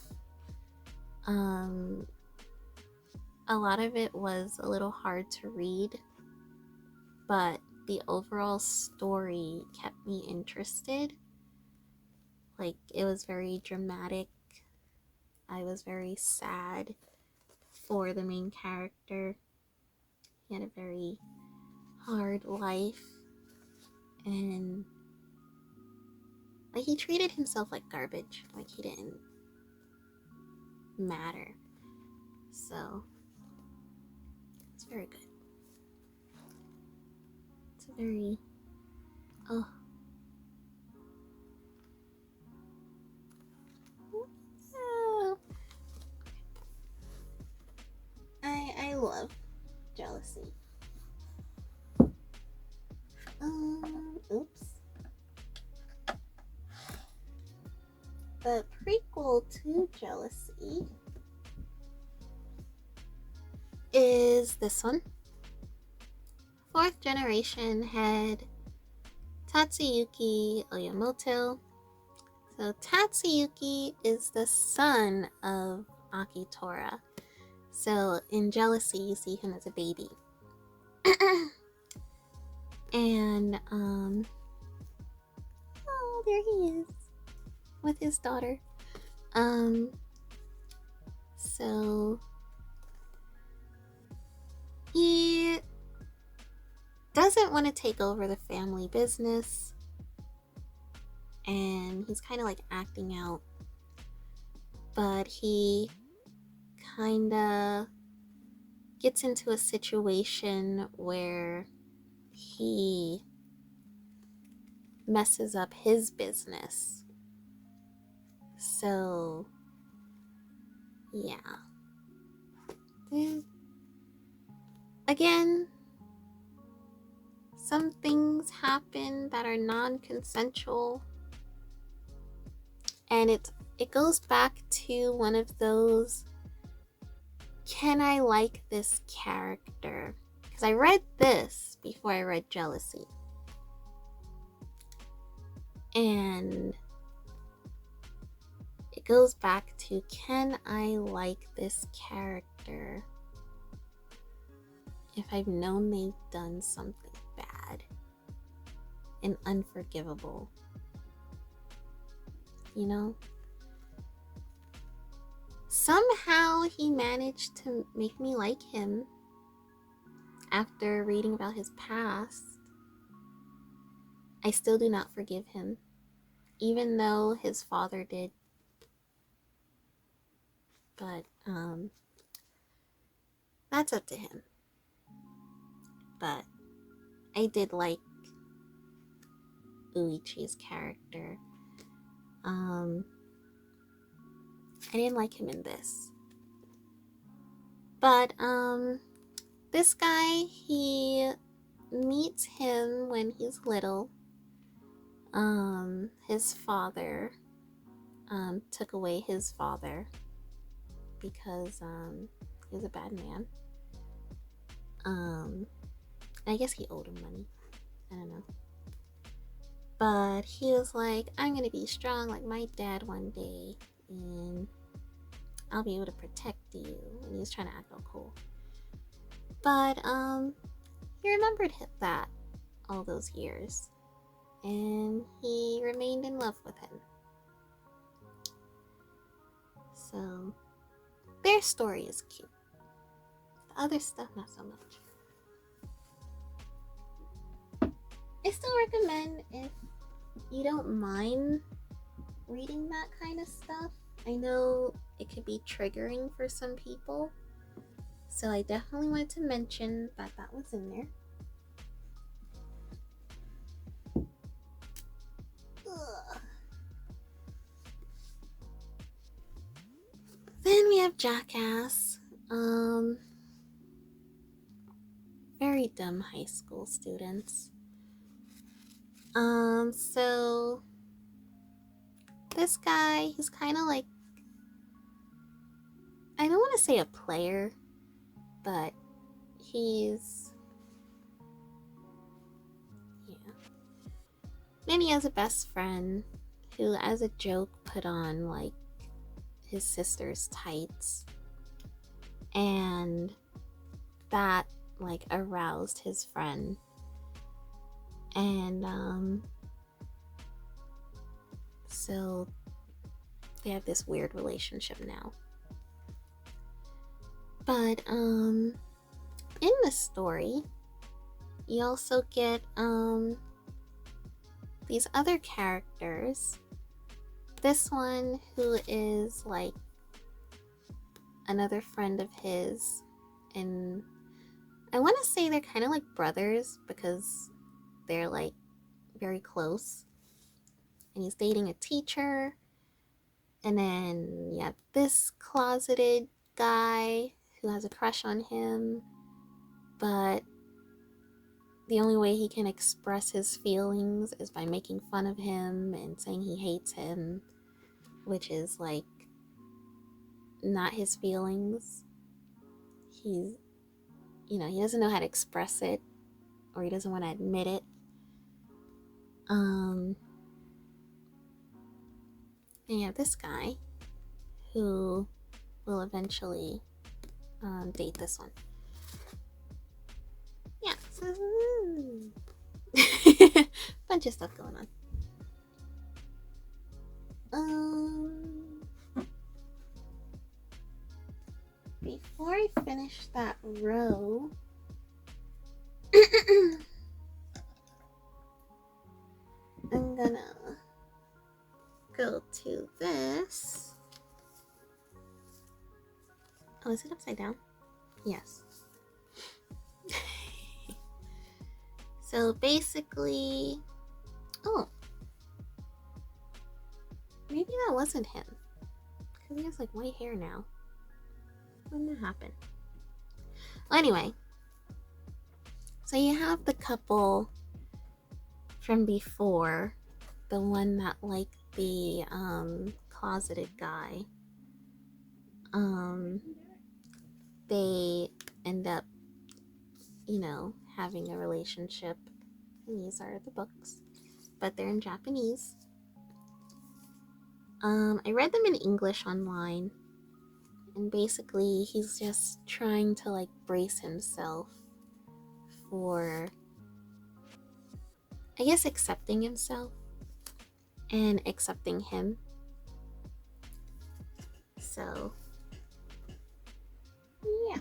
A lot of it was a little hard to read, but the overall story kept me interested. Like, it was very dramatic. I was very sad for the main character. He had a very hard life, and like he treated himself like garbage. Like he didn't matter. So it's very good. It's a very I love Jealousy. Oops. The prequel to Jealousy is this one. Fourth generation had Tatsuyuki Oyamoto. So Tatsuyuki is the son of Akitora. So in Jealousy, you see him as a baby. And oh, there he is with his daughter. So he doesn't want to take over the family business, and he's kind of like acting out, but he kind of gets into a situation where he messes up his business. So yeah. Again, some things happen that are non-consensual, and it goes back to one of those, can I like this character? Because I read this before I read Jealousy, and it goes back to, can I like this character if I've known they've done something bad and unforgivable? You know? Somehow he managed to make me like him after reading about his past. I still do not forgive him, even though his father did. But that's up to him. But I did like Uichi's character. I didn't like him in this. But this guy, he meets him when he's little. His father took away his father because he was a bad man. I guess he owed him money. I don't know. But he was like, I'm gonna be strong like my dad one day, and I'll be able to protect you. And he was trying to act all cool. But he remembered that all those years, and he remained in love with him. So their story is cute. The other stuff, not so much. I still recommend if you don't mind reading that kind of stuff. I know it could be triggering for some people, so I definitely wanted to mention that was in there. Ugh. Then we have Jackass. Very dumb high school students. So this guy, he's kind of like, I don't want to say a player, but he's, yeah. Then he has a best friend who, as a joke, put on like his sister's tights, and that like aroused his friend, and so they have this weird relationship now. But in the story, you also get these other characters. This one who is like another friend of his, and I want to say they're kind of like brothers because they're like very close. And he's dating a teacher. And then you have this closeted guy who has a crush on him, but the only way he can express his feelings is by making fun of him and saying he hates him, which is like not his feelings. He's, he doesn't know how to express it, or he doesn't want to admit it. And you have this guy who will eventually date this one. Yeah, so bunch of stuff going on. Before I finish that row, I'm gonna go to this. Oh, is it upside down? Yes. So basically, oh, maybe that wasn't him, because he has like white hair now. When did that happen? Well, anyway, so you have the couple from before, the one that liked the closeted guy. They end up, having a relationship, and these are the books, but they're in Japanese. I read them in English online, and basically he's just trying to like brace himself for, I guess, accepting himself and accepting him. So yeah.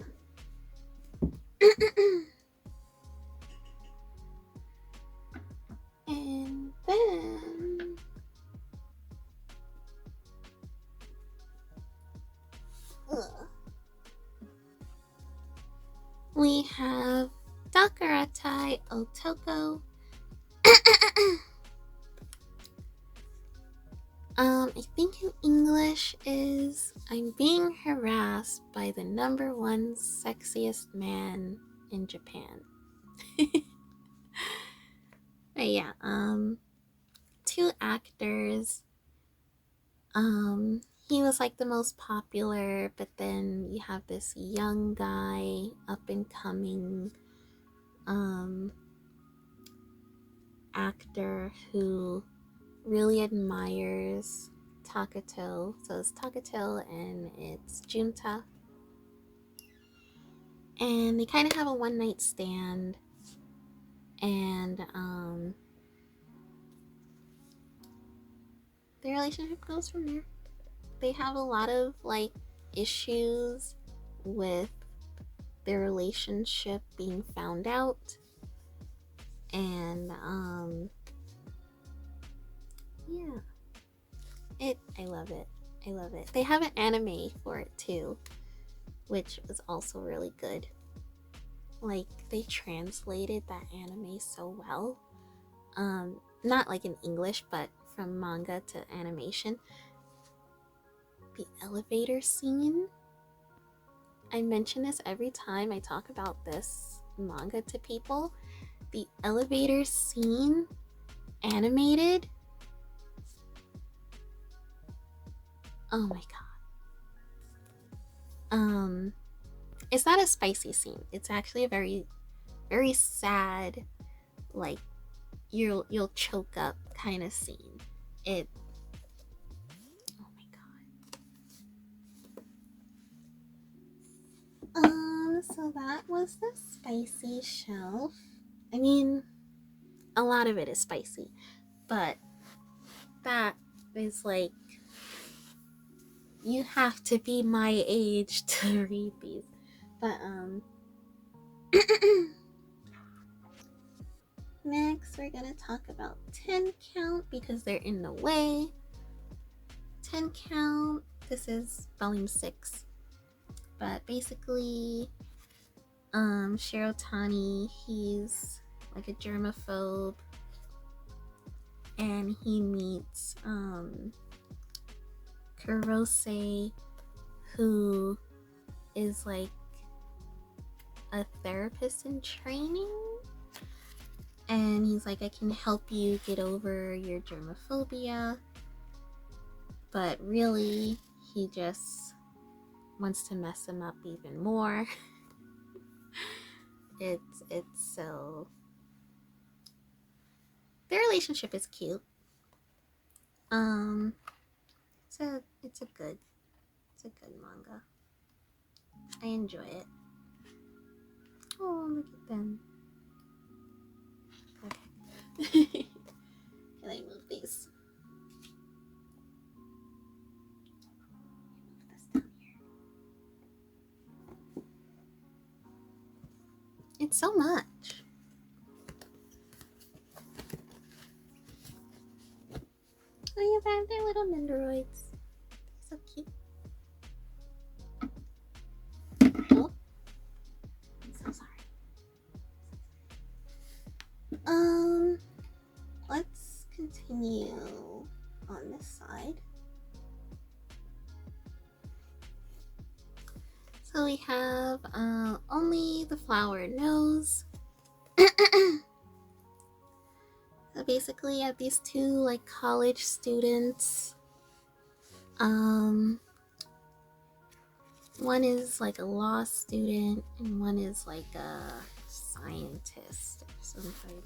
And then we have Dakaratai Otoko. I think in English is I'm being harassed by the #1 sexiest man in Japan. But yeah, two actors. He was like the most popular, but then you have this young guy, up and coming, actor who really admires Takato. So it's Takato and it's Junta. And they kind of have a one night stand. And their relationship goes from there. They have a lot of like issues with their relationship being found out. And yeah. I love it. I love it. They have an anime for it too, which was also really good. Like they translated that anime so well. Not like in English, but from manga to animation. The elevator scene. I mention this every time I talk about this manga to people. The elevator scene animated. Oh my god. It's not a spicy scene. It's actually a very, very sad, like you'll choke up kind of scene. It. Oh my god. So that was the spicy shelf. I mean, a lot of it is spicy, but that is like you have to be my age to read these. But next we're gonna talk about 10 count because they're in the way. 10 count. This is volume 6. But basically, Shirotani, he's like a germaphobe, and he meets Kurose, who is like a therapist in training, and he's like, I can help you get over your germophobia, but really he just wants to mess him up even more. It's so, their relationship is cute. It's a good manga. I enjoy it. Oh, look at them. Okay. Can I move these? Move this down here. It's so much. Oh, you have their little Nendoroids. So cute. Oh, I'm so sorry. Let's continue on this side. So we have only the flower knows. So basically, you have these two like college students. One is like a law student, and one is like a scientist or something.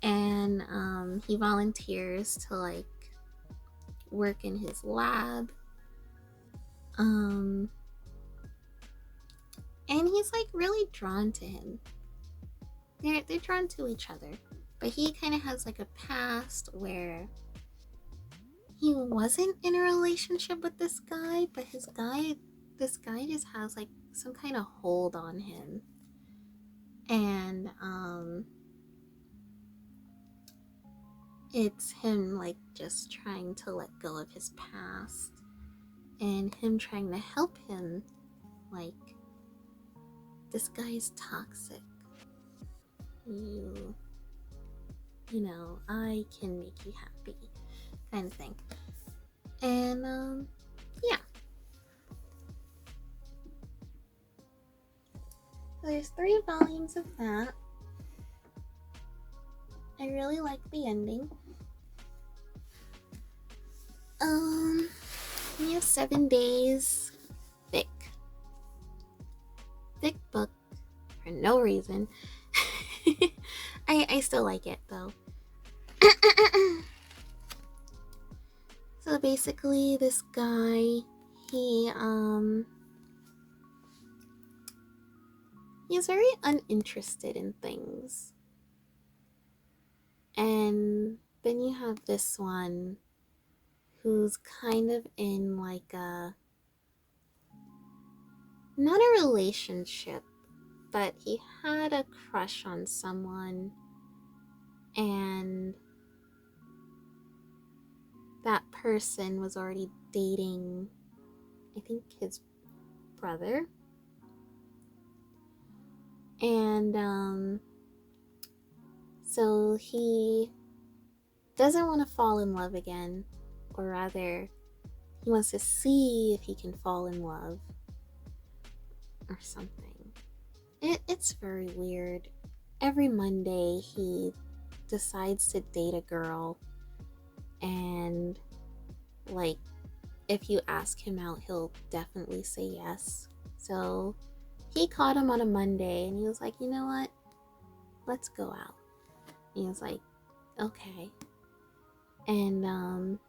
And he volunteers to like work in his lab. And he's like really drawn to him. They're drawn to each other, but he kind of has like a past where he wasn't in a relationship with this guy, but this guy just has like some kind of hold on him. And it's him like just trying to let go of his past, and him trying to help him. Like, this guy's toxic. You know, I can make you happy, kind of thing. And yeah. So there's 3 volumes of that. I really like the ending. We have 7 days. Thick book for no reason. I still like it though. So basically this guy, he's very uninterested in things. And then you have this one who's kind of in like not a relationship, but he had a crush on someone, and that person was already dating, I think, his brother. And so he doesn't want to fall in love again, or rather, he wants to see if he can fall in love or something. It's very weird. Every Monday, he decides to date a girl, and like, if you ask him out, he'll definitely say yes. So he caught him on a Monday, and he was like, you know what? Let's go out. And he was like, okay. And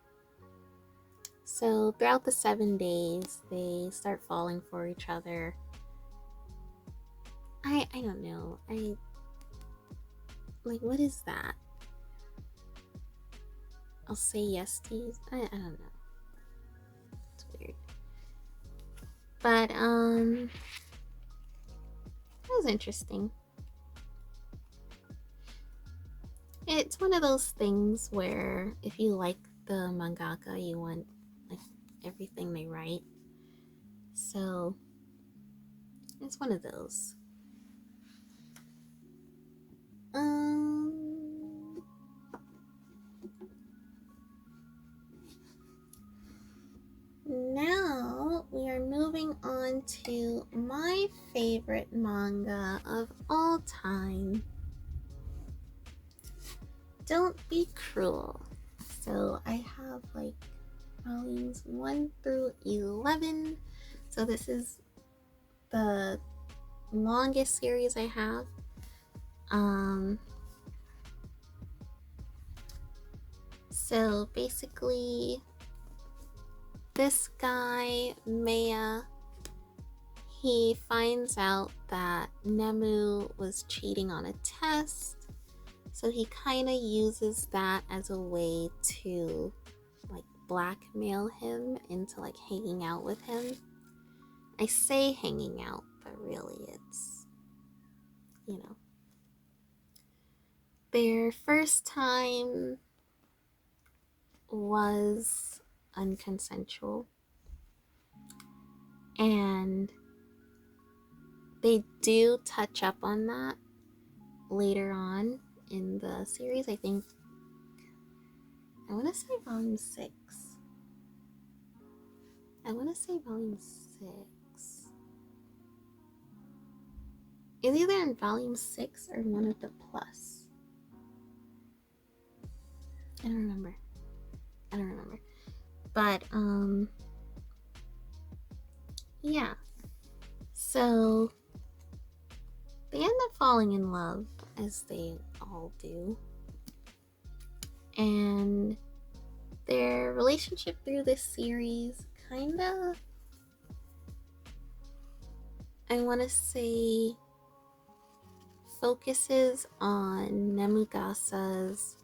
so throughout the 7 days, they start falling for each other. I don't know. Like, what is that? I'll say yes to you. I don't know. It's weird. But that was interesting. It's one of those things where if you like the mangaka, you want like everything they write. So it's one of those. Now we are moving on to my favorite manga of all time. Don't Be Cruel. So I have like volumes 1 through 11. So this is the longest series I have. So basically, this guy, Maya, he finds out that Nemu was cheating on a test. So he kind of uses that as a way to like blackmail him into like hanging out with him. I say hanging out, but really it's, you know. Their first time was unconsensual, and they do touch up on that later on in the series. I think I want to say volume 6. It's either in volume 6 or one of the plus. I don't remember. But yeah. So they end up falling in love, as they all do. And their relationship through this series kinda, I wanna say, focuses on Nemugasa's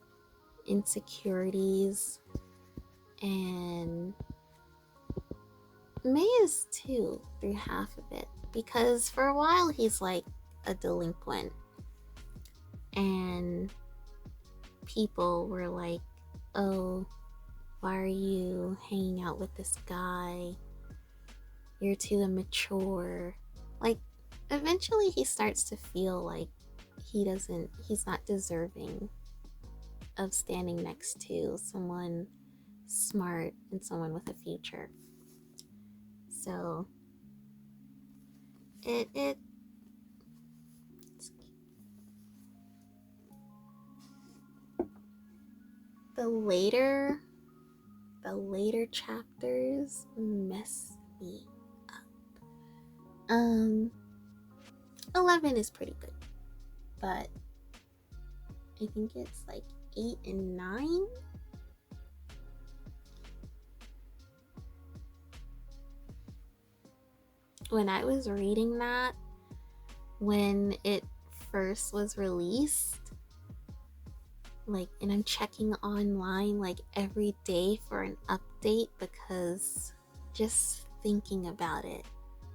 insecurities and Maya's too, through half of it, because for a while he's like a delinquent, and people were like, oh, why are you hanging out with this guy? You're too immature. Like, eventually he starts to feel like he's not deserving of standing next to someone smart and someone with a future. So it the later chapters mess me up. 11 is pretty good, but I think it's like 8 and 9. When I was reading that, when it first was released, like, and I'm checking online like every day for an update because just thinking about it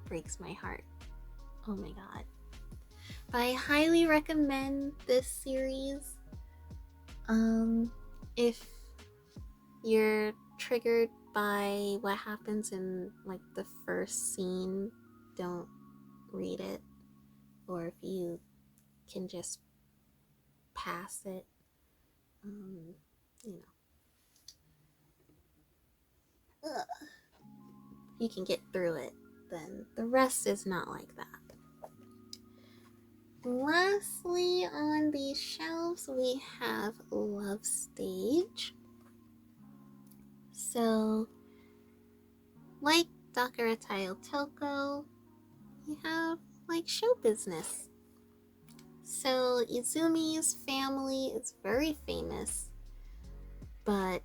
breaks my heart. Oh my god. But I highly recommend this series. If you're triggered by what happens in like the first scene, don't read it. Or if you can just pass it, you know, you can get through it, then the rest is not like that. Lastly, on these shelves, we have Love Stage. So, like Dakaratayo Toko, you have like show business. So, Izumi's family is very famous, but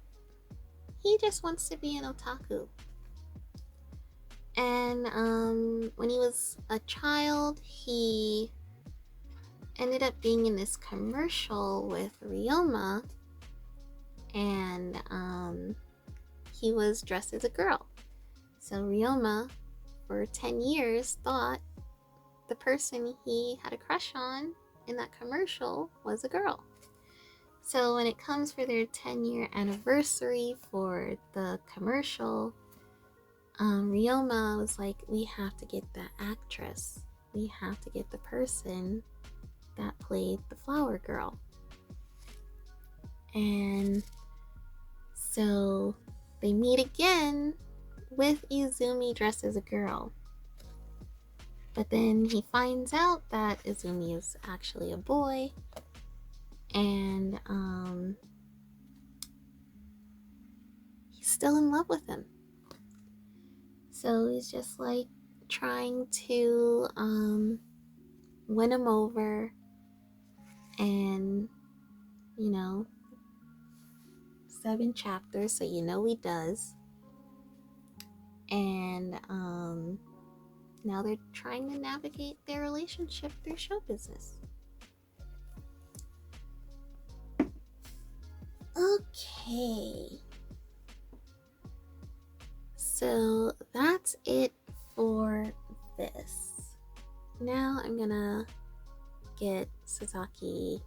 he just wants to be an otaku. And when he was a child, he ended up being in this commercial with Ryoma, and he was dressed as a girl. So Ryoma, for 10 years, thought the person he had a crush on in that commercial was a girl. So when it comes for their 10-year anniversary for the commercial, Ryoma was like, we have to get that actress. We have to get the person that played the flower girl. And so they meet again with Izumi dressed as a girl. But then he finds out that Izumi is actually a boy. And he's still in love with him. So he's just like trying to win him over. And, 7 chapters, so he does. And now they're trying to navigate their relationship through show business. Okay. So that's it for this. Now I'm gonna get Sasaki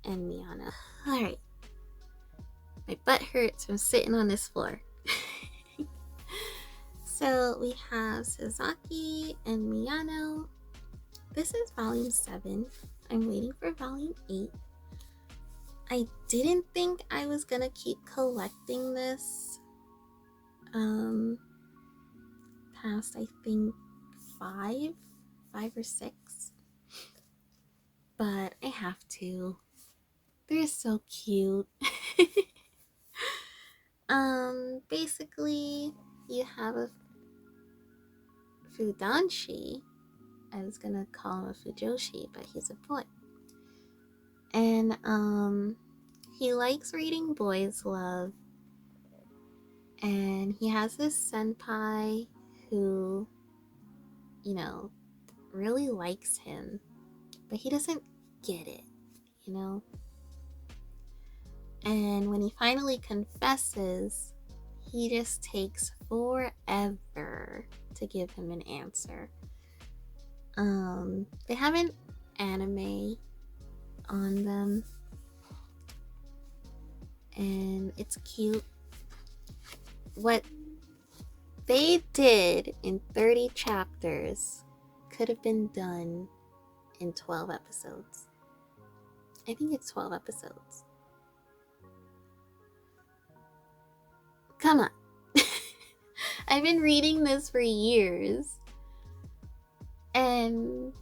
and Miyano. Alright. My butt hurts from sitting on this floor. So we have Sasaki and Miyano. This is volume 7. I'm waiting for volume 8. I didn't think I was gonna keep collecting this past, I think, 5 or 6. But I have to. They're so cute. Basically, you have a Fudanshi. I was gonna call him a Fujoshi, but he's a boy. And he likes reading boys' love. And he has this senpai who, really likes him, but he doesn't get it, And when he finally confesses, he just takes forever to give him an answer. They have an anime on them, and it's cute. What they did in 30 chapters could have been done in 12 episodes. I think it's 12 episodes. Come on. I've been reading this for years. And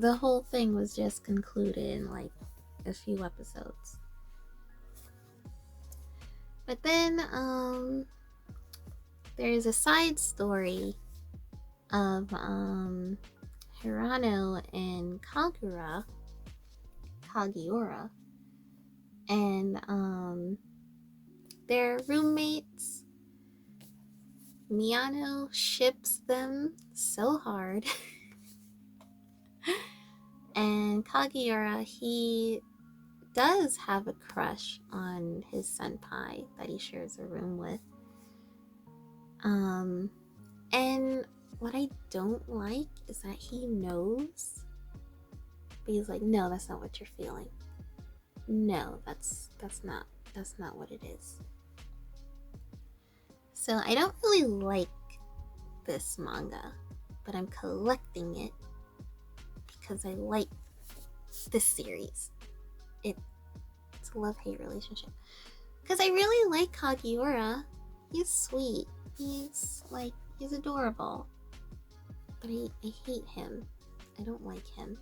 the whole thing was just concluded in like a few episodes. But then there's a side story of Hirano and Kagiura, and they're roommates. Miyano ships them so hard. And Kagiura, he does have a crush on his senpai that he shares a room with. And what I don't like is that he knows, but he's like, no, that's not what you're feeling. No, that's not what it is. So I don't really like this manga, but I'm collecting it because I like this series. It's a love-hate relationship. Because I really like Kagiura. He's sweet. He's adorable. But I hate him. I don't like him.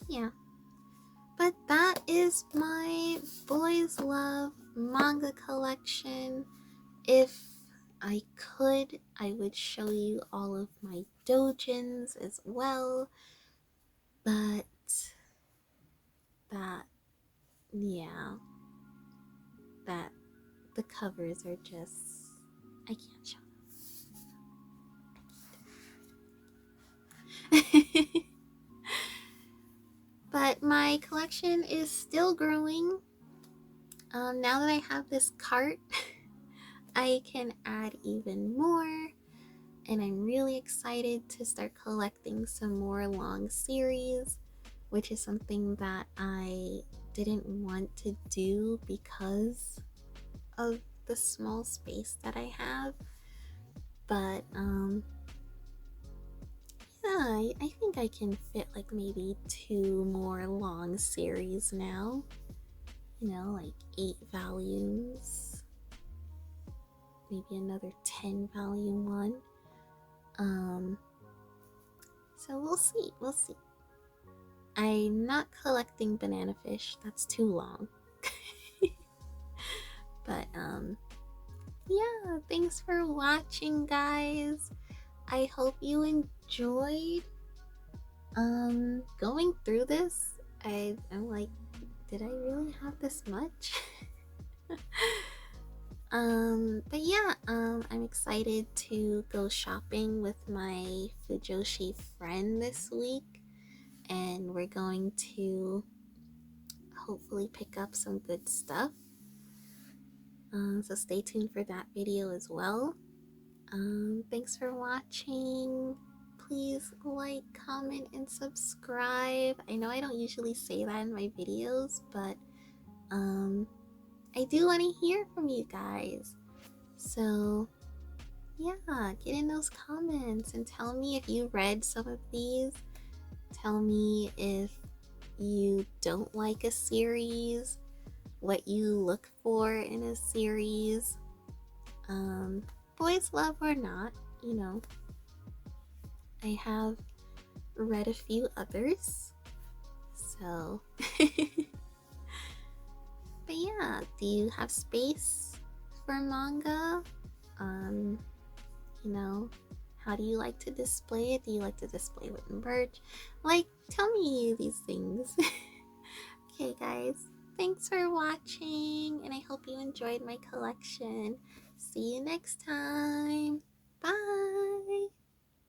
Yeah. But that is my Boys Love manga collection. If I could, I would show you all of my doujins as well. But the covers are just, I can't show them. But my collection is still growing. Now that I have this cart, I can add even more. And I'm really excited to start collecting some more long series, which is something that I didn't want to do because of the small space that I have. But yeah, I think I can fit like maybe 2 more long series now. You know, like 8 volumes, maybe another 10 volume one. So we'll see. I'm not collecting banana fish, that's too long. But yeah, thanks for watching, guys. I hope you enjoyed going through this. I'm like, did I really have this much? But yeah, I'm excited to go shopping with my Fujoshi friend this week, and we're going to hopefully pick up some good stuff. So stay tuned for that video as well. Thanks for watching. Please like, comment, and subscribe. I know I don't usually say that in my videos, but I do want to hear from you guys. So yeah, get in those comments and tell me if you read some of these. Tell me if you don't like a series, what you look for in a series. Boys love or not, you know. I have read a few others, so but yeah, do you have space for manga? You know, how do you like to display it? Do you like to display it with merch? Like, tell me these things. Okay, guys, thanks for watching, and I hope you enjoyed my collection. See you next time. Bye.